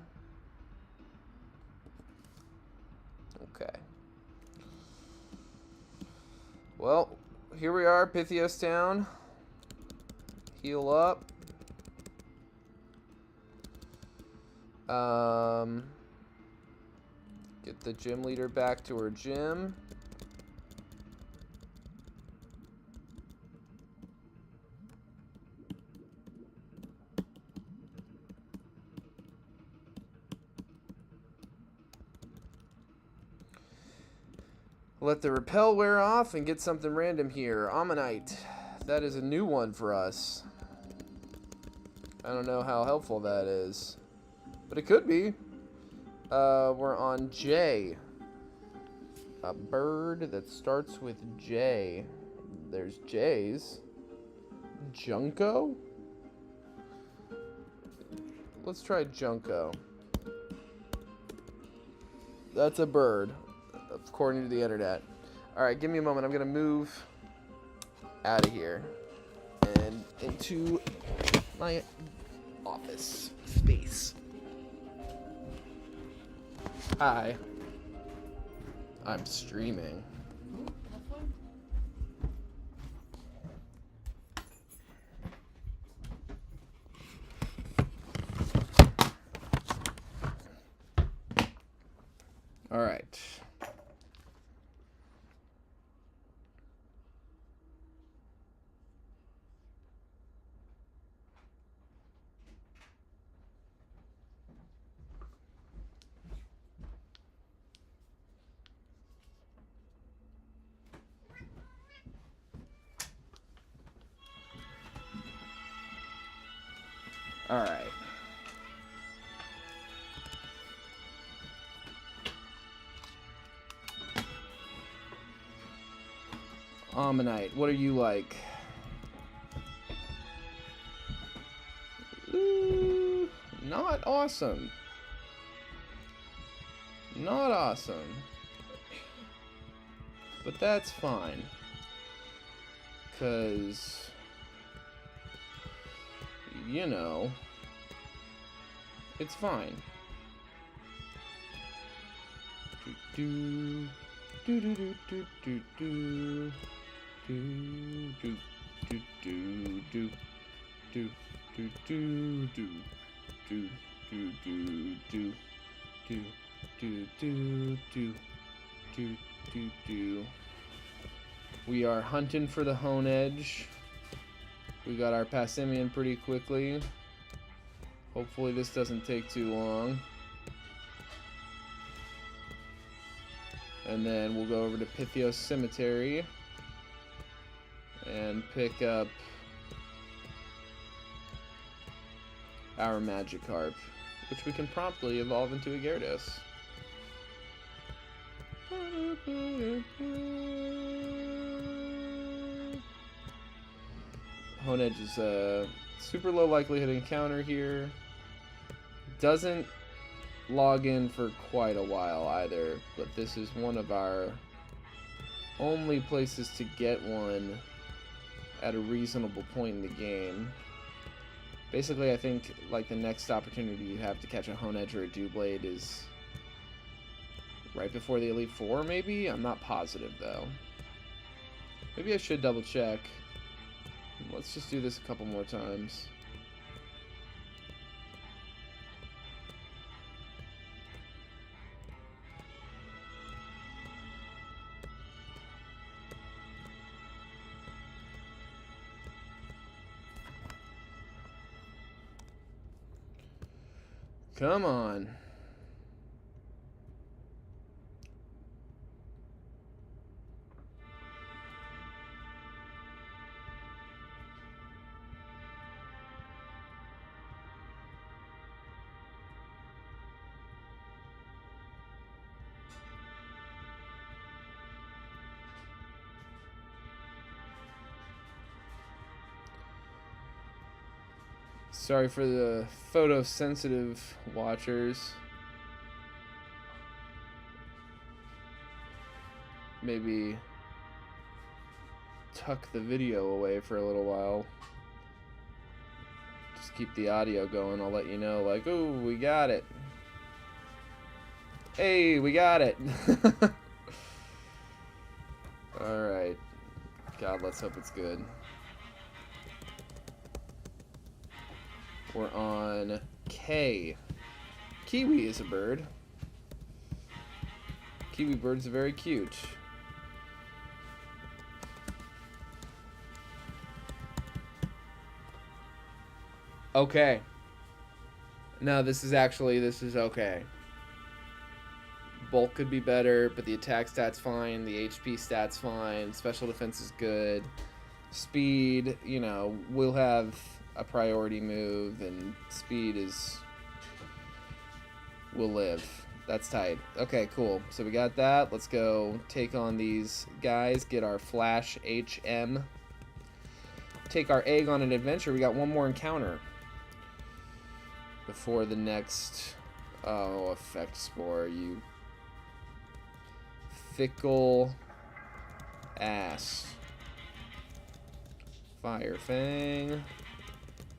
Okay. Well, here we are, Pythios Town. Heal up. Get the gym leader back to her gym. Let the repel wear off and get something random here. Ammonite. That is a new one for us. I don't know how helpful that is, but it could be. We're on J. A bird that starts with J. There's J's. Junko? Let's try Junko. That's a bird, according to the internet. Alright, give me a moment. I'm going to move out of here and into my office space. Hi. I'm streaming. All right. All right. Ammonite, what are you like? Ooh, not awesome. Not awesome. But that's fine. 'Cause, you know, it's fine. Do do do do do do do. Do do do do do do do do do do do do do do do do do do do. We are hunting for the Hone Edge. We got our Passimian pretty quickly. Hopefully this doesn't take too long. And then we'll go over to Pythios Cemetery and pick up our Magikarp, which we can promptly evolve into a Gyarados. Honedge is a super low likelihood encounter here. Doesn't log in for quite a while either, but this is one of our only places to get one at a reasonable point in the game. Basically, I think like the next opportunity you have to catch a Honedge or a Dewblade is right before the Elite Four, maybe? I'm not positive, though. Maybe I should double check. Let's just do this a couple more times. Come on. Sorry for the photosensitive watchers. Maybe tuck the video away for a little while. Just keep the audio going. I'll let you know, like, oh, we got it. Hey, we got it. Alright. God, let's hope it's good. We're on K. Kiwi is a bird. Kiwi birds are very cute. Okay. No, this is okay. Bulk could be better, but the attack stat's fine, the HP stat's fine, special defense is good. Speed, you know, we'll have a priority move, and speed will live. That's tight. Okay, cool. So we got that. Let's go take on these guys, get our Flash HM. Take our egg on an adventure. We got one more encounter before the next... Oh, Effect Spore, you fickle ass. Fire Fang.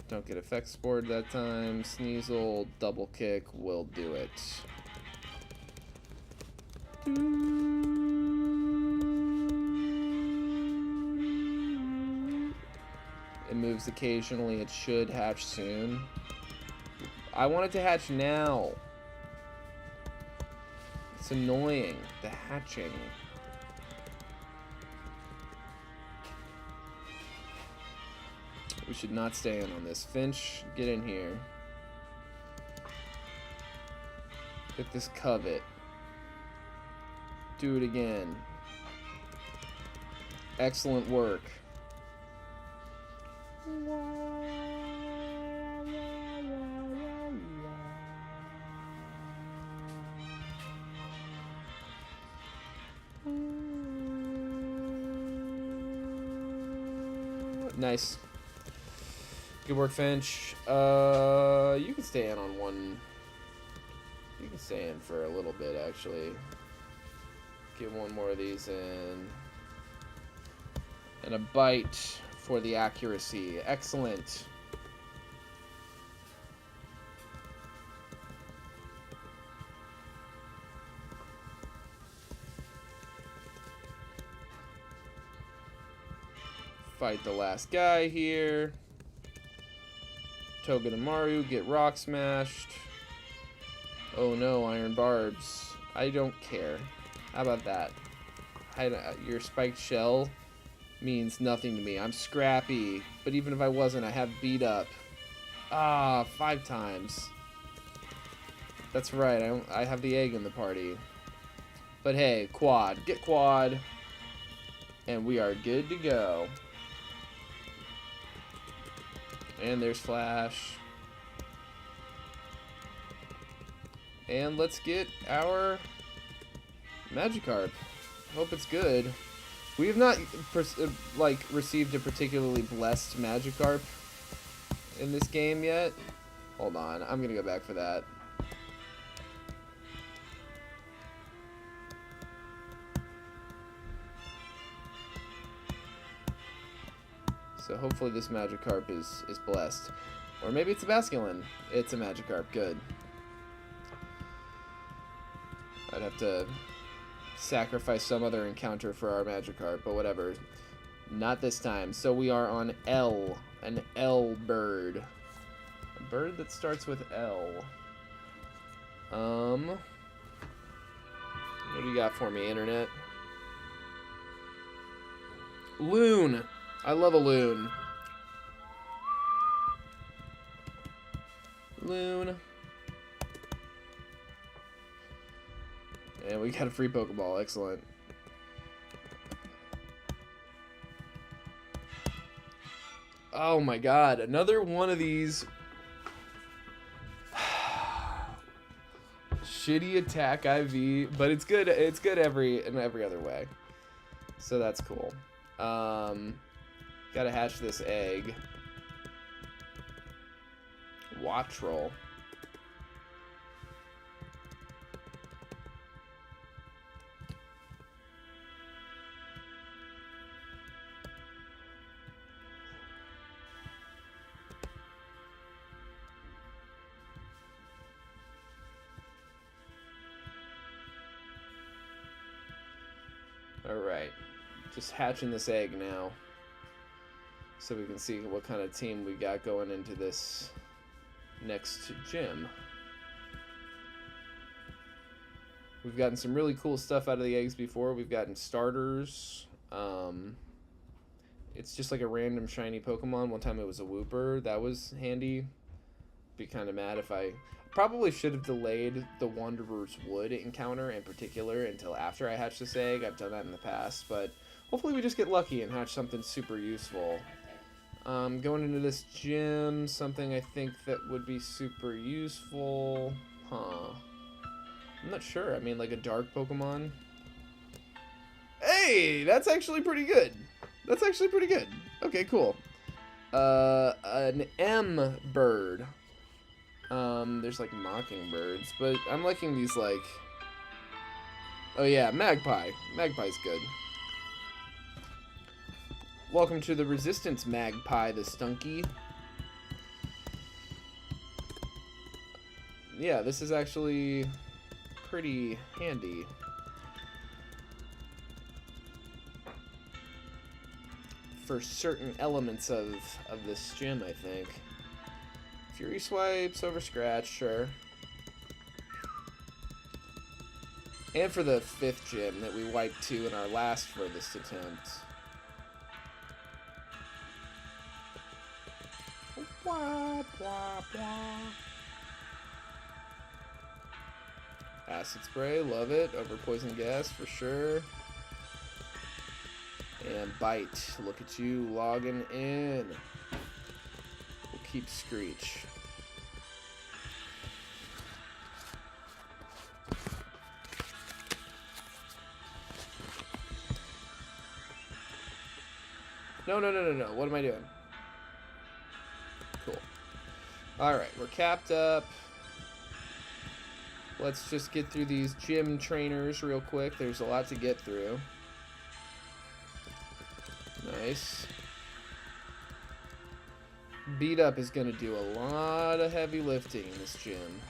Don't get Effect Spored that time. Sneasel, double kick will do it. It moves occasionally. It should hatch soon. I want it to hatch now. It's annoying, the hatching. We should not stay in on this. Finch, get in here. Hit this covet. Do it again. Excellent work. Nice. Good work, Finch. You can stay in on one. You can stay in for a little bit, actually. Get one more of these in. And a bite for the accuracy. Excellent. Fight the last guy here. Togedemaru, get rock smashed. Oh no, iron barbs. I don't care. How about that? Your spiked shell means nothing to me. I'm scrappy, but even if I wasn't, I have beat up. Ah, 5 times. That's right, I have the egg in the party. But hey, quad. Get quad. And we are good to go. And there's Flash. And let's get our Magikarp. Hope it's good. We have not received a particularly blessed Magikarp in this game yet. Hold on, I'm gonna go back for that. So hopefully this Magikarp is blessed. Or maybe it's a Basculin. It's a Magikarp. Good. I'd have to sacrifice some other encounter for our Magikarp, but whatever. Not this time. So we are on L. An L bird. A bird that starts with L. What do you got for me, Internet? Loon. I love a loon. Loon. And we got a free Pokeball. Excellent. Oh my god. Another one of these shitty attack IV, but it's good. It's good in every other way. So that's cool. Gotta hatch this egg. Wattrel. Alright, just hatching this egg now so we can see what kind of team we got going into this next gym. We've gotten some really cool stuff out of the eggs before. We've gotten starters. It's just like a random shiny Pokemon. One time it was a Wooper. That was handy. Be kind of mad if I... Probably should have delayed the Wanderer's Wood encounter in particular until after I hatched this egg. I've done that in the past, but hopefully we just get lucky and hatch something super useful. Going into this gym, something I think that would be super useful. Huh. I'm not sure. I mean, like a dark Pokemon. Hey, that's actually pretty good. That's actually pretty good. Okay, cool. An M bird. There's like mockingbirds, but I'm liking these like... Oh yeah, Magpie. Magpie's good. Welcome to the Resistance Magpie, the Stunky. Yeah, this is actually pretty handy. For certain elements of this gym, I think. Fury Swipes over Scratch, sure. And for the 5th gym that we wiped 2 in our last furthest attempt. Wah, wah, wah. Acid Spray, love it. Over Poison Gas for sure. And Bite, look at you logging in. We'll keep Screech. No. What am I doing? Cool. Alright, we're capped up. Let's just get through these gym trainers real quick. There's a lot to get through. Nice. Beat Up is going to do a lot of heavy lifting in this gym.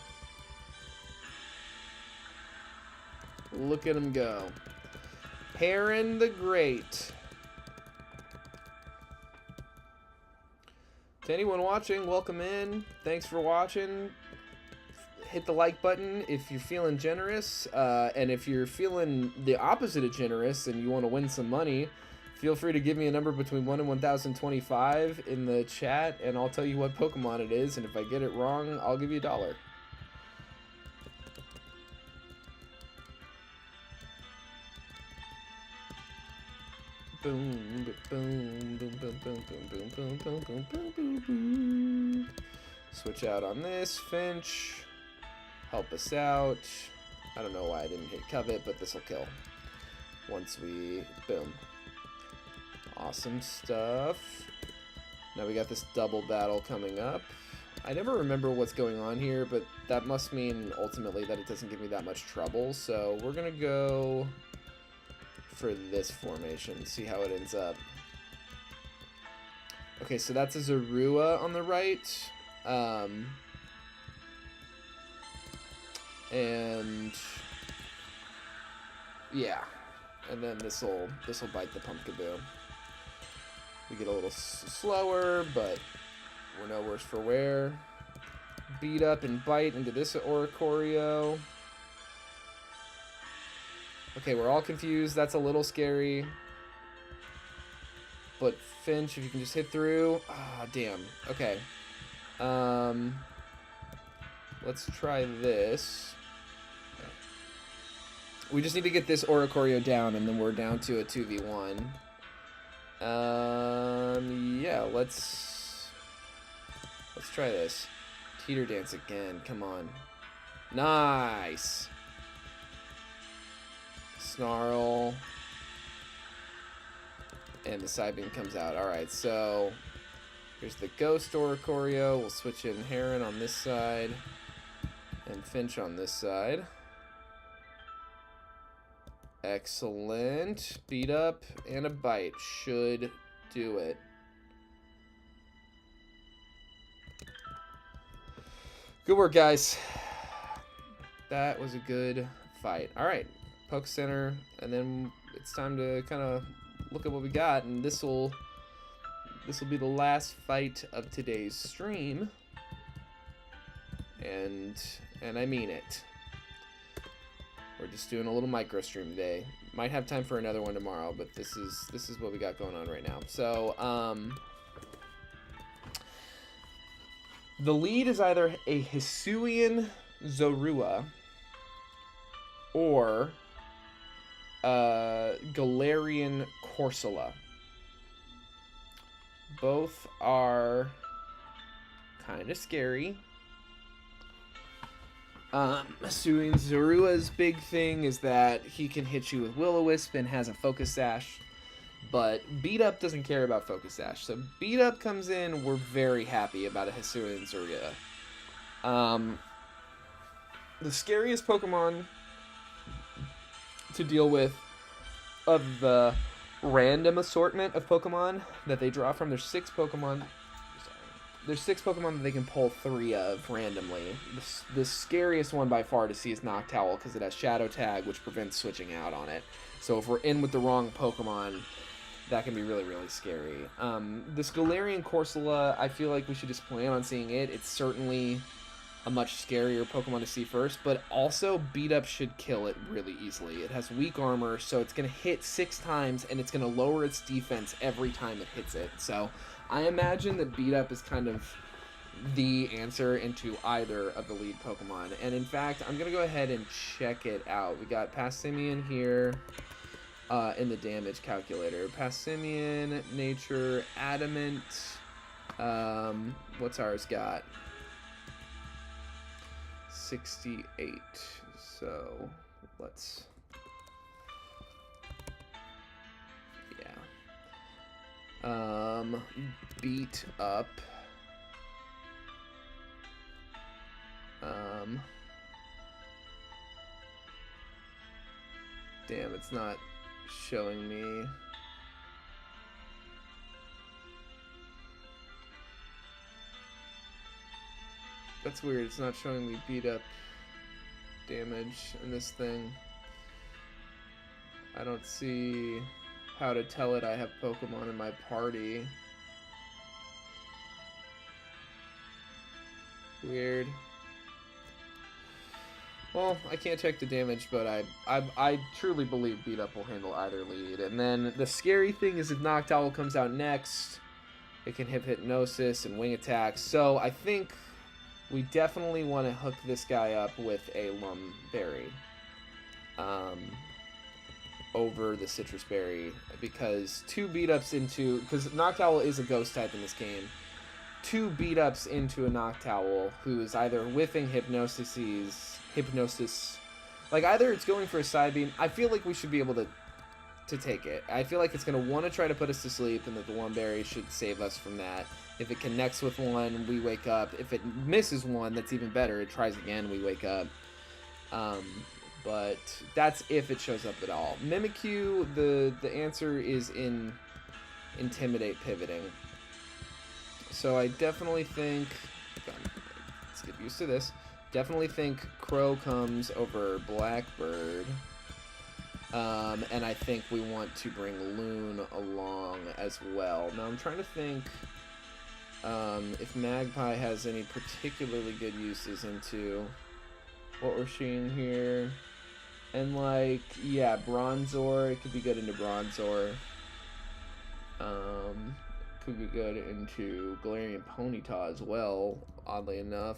Look at him go. Heron the Great. To anyone watching, welcome in. Thanks for watching. Hit the like button if you're feeling generous. And if you're feeling the opposite of generous and you want to win some money, feel free to give me a number between 1 and 1025 in the chat, and I'll tell you what Pokemon it is, and if I get it wrong, I'll give you $1. Boom, boom, boom, boom, boom, boom, boom, boom, boom, boom, boom, boom. Switch out on this, Finch. Help us out. I don't know why I didn't hit Covet, but this will kill. Once we... boom. Awesome stuff. Now we got this double battle coming up. I never remember what's going on here, but that must mean ultimately that it doesn't give me that much trouble. So we're going to go for this formation, see how it ends up. Okay, so that's a Zorua on the right. And yeah, and then this'll bite the Pumpkaboo. We get a little slower, but we're no worse for wear. Beat up and bite into this Oricorio. Okay, we're all confused. That's a little scary. But Finch, if you can just hit through. Ah, damn. Okay. Let's try this. We just need to get this Oricorio down, and then we're down to a 2v1. Yeah, let's try this. Teeter dance again. Come on. Nice. Snarl. And the Psybeam comes out. Alright, so here's the Ghost Oricorio. We'll switch in Heron on this side and Finch on this side. Excellent. Beat up and a bite should do it. Good work, guys. That was a good fight. Alright, Poke Center, and then it's time to kind of look at what we got, and this will be the last fight of today's stream, and I mean it. We're just doing a little micro stream today. Might have time for another one tomorrow, but this is what we got going on right now. So the lead is either a Hisuian Zorua or Galarian Corsola. Both are kind of scary. Hisuian Zorua's big thing is that he can hit you with Will-O-Wisp and has a Focus Sash, but Beat Up doesn't care about Focus Sash. So Beat Up comes in, we're very happy about a Hisuian Zorua. The scariest Pokemon to deal with of the random assortment of Pokemon that they draw from, there's 6 Pokemon. There's 6 Pokemon that they can pull 3 of randomly. The scariest one by far to see is Noctowl, because it has Shadow Tag, which prevents switching out on it. So if we're in with the wrong Pokemon, that can be really, really scary. This Galarian Corsola, I feel like we should just plan on seeing it. It's certainly a much scarier Pokemon to see first, but also Beat Up should kill it really easily. It has weak armor, so it's going to hit 6 times, and it's going to lower its defense every time it hits it. So I imagine that Beat Up is kind of the answer into either of the lead Pokemon. And in fact, I'm going to go ahead and check it out. We got Passimian here in the damage calculator. Passimian, Nature, Adamant. What's ours got? 68. So let's... Beat Up. Damn, it's not showing me. That's weird, it's not showing me Beat Up damage in this thing. I don't see how to tell it I have Pokemon in my party. Weird. Well, I can't check the damage, but I truly believe Beat Up will handle either lead. And then the scary thing is if Noctowl comes out next, it can hit Hypnosis and Wing Attack. So I think we definitely want to hook this guy up with a Lum Berry over the Citrus Berry, because 2 Beat-Ups into... Because Noctowl is a Ghost type in this game. 2 Beat-Ups into a Noctowl who is either whiffing Hypnosis... Like, either it's going for a Psybeam. I feel like we should be able to take it. I feel like it's going to want to try to put us to sleep, and that the Lum Berry should save us from that. If it connects with one, we wake up. If it misses one, that's even better. It tries again, we wake up. But that's if it shows up at all. Mimikyu, the answer is in Intimidate pivoting. So I definitely think... God Let's get used to this. Definitely think Crow comes over Blackbird. And I think we want to bring Loon along as well. Now I'm trying to think if Magpie has any particularly good uses into what we're seeing here. And like, yeah, Bronzor, it could be good into Bronzor. Could be good into Galarian Ponyta as well, oddly enough.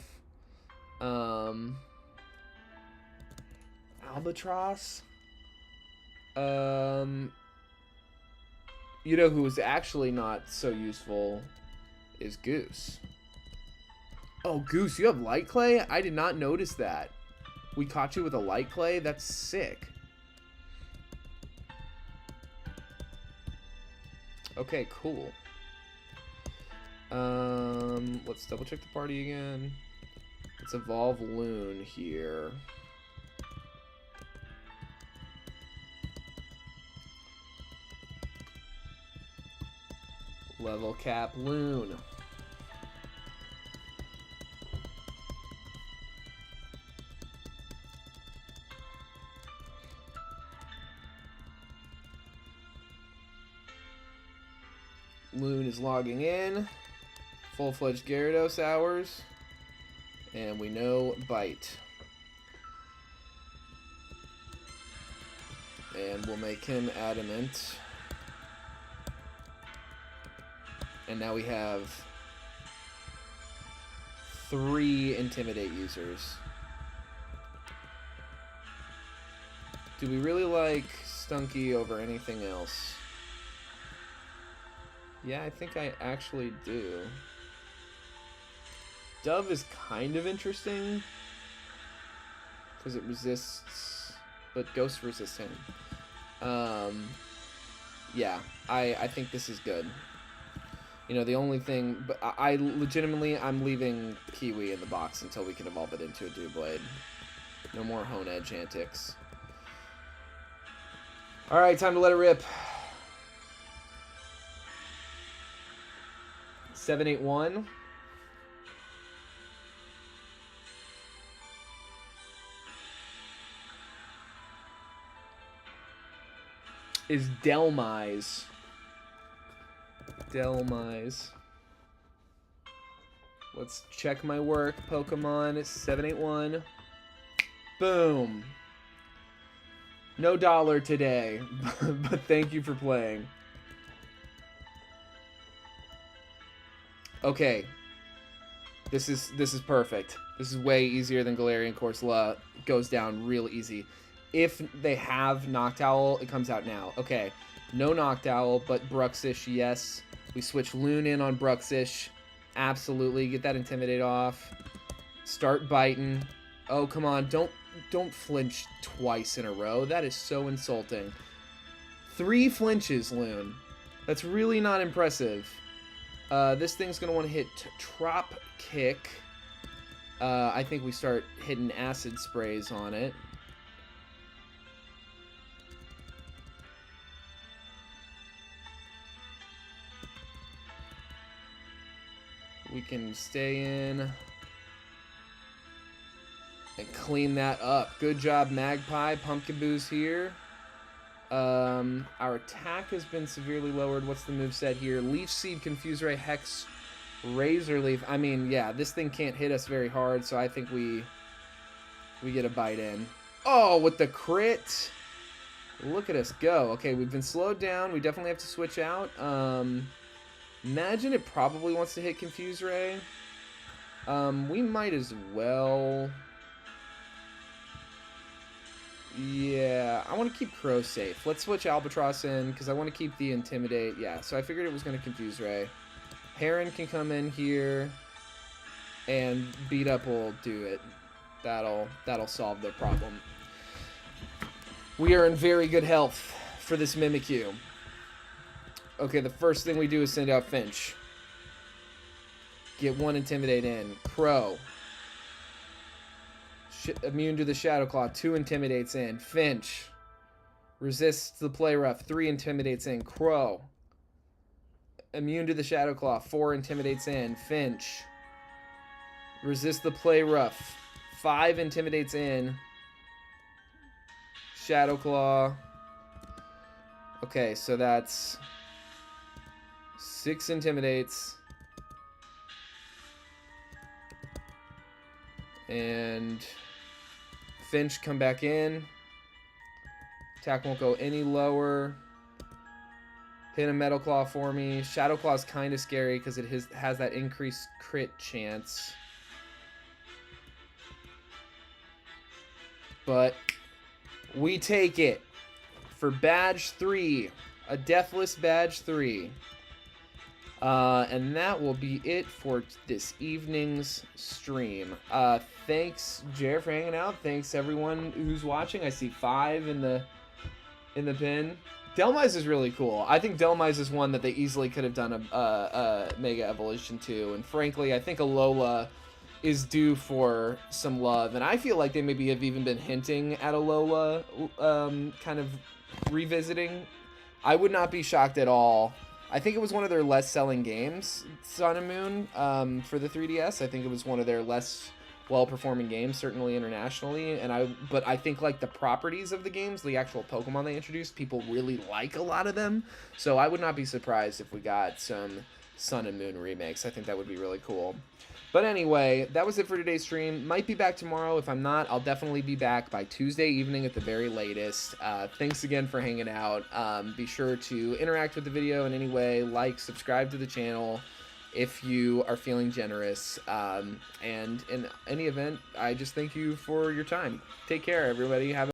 Albatross? You know who's actually not so useful is Goose. Oh, Goose, you have Light Clay? I did not notice that. We caught you with a Light Clay? That's sick. Okay, cool. Let's double check the party again. Let's evolve Loon here. Level cap Loon. Loon is logging in. Full-fledged Gyarados hours. And we know Bite. And we'll make him Adamant. And now we have 3 Intimidate users. Do we really like Stunky over anything else? Yeah, I think I actually do. Dove is kind of interesting because it resists, but Ghost resists him. Yeah, I think this is good. You know, the only thing, but I legitimately, I'm leaving Kiwi in the box until we can evolve it into a Doublade. No more Hone Edge antics. Alright, time to let it rip. 781. Is Delmise. Delmise. Let's check my work. Pokemon 781. Boom. No dollar today, but thank you for playing. Okay. This is perfect. This is way easier than Galarian Corsola. It goes down real easy. If they have Noctowl, it comes out now. Okay. No Noctowl, but Bruxish, yes. We switch Loon in on Bruxish. Absolutely. Get that Intimidate off. Start biting. Oh, come on. Don't flinch twice in a row. That is so insulting. 3 flinches, Loon. That's really not impressive. This thing's going to want to hit Trop Kick. I think we start hitting acid sprays on it. We can stay in and clean that up. Good job, Magpie. Pumpkin Boo's here. Our attack has been severely lowered. What's the moveset here? Leech Seed, Confuse Ray, Hex, Razor Leaf. I mean, yeah, this thing can't hit us very hard, so I think we get a bite in. Oh, with the crit. Look at us go. Okay, we've been slowed down. We definitely have to switch out. Imagine it probably wants to hit Confuse Ray. We might as well. Yeah, I want to keep Crow safe. Let's switch Albatross in because I want to keep the Intimidate. Yeah, so I figured it was going to Confuse Ray. Heron can come in here and Beat Up will do it. That'll solve the problem. We are in very good health for this Mimikyu. Okay, the first thing we do is send out Finch. Get 1 Intimidate in. Crow. Immune to the Shadow Claw. 2 Intimidates in. Finch. Resists the Play Rough. 3 Intimidates in. Crow. Immune to the Shadow Claw. 4 Intimidates in. Finch. Resist the play rough. 5 intimidates in. Shadow Claw. Okay, so that's 6 intimidates. And Finch come back in. Attack won't go any lower. Hit a Metal Claw for me. Shadow Claw is kind of scary because it has that increased crit chance. But we take it for badge 3. A Deathless badge 3. And that will be it for this evening's stream. Thanks, Jared, for hanging out. Thanks, everyone who's watching. I see 5 in the pin. Delmise is really cool. I think Delmise is one that they easily could have done a Mega Evolution to. And frankly, I think Alola is due for some love. And I feel like they maybe have even been hinting at Alola kind of revisiting. I would not be shocked at all. I think it was one of their less selling games, Sun and Moon, for the 3DS. I think it was one of their less well-performing games, certainly internationally. But I think like the properties of the games, the actual Pokemon they introduced, people really like a lot of them. So I would not be surprised if we got some Sun and Moon remakes. I think that would be really cool. But anyway, that was it for today's stream. Might be back tomorrow. If I'm not, I'll definitely be back by Tuesday evening at the very latest. Thanks again for hanging out. Be sure to interact with the video in any way. Like, subscribe to the channel if you are feeling generous. And in any event, I just thank you for your time. Take care, everybody. Have a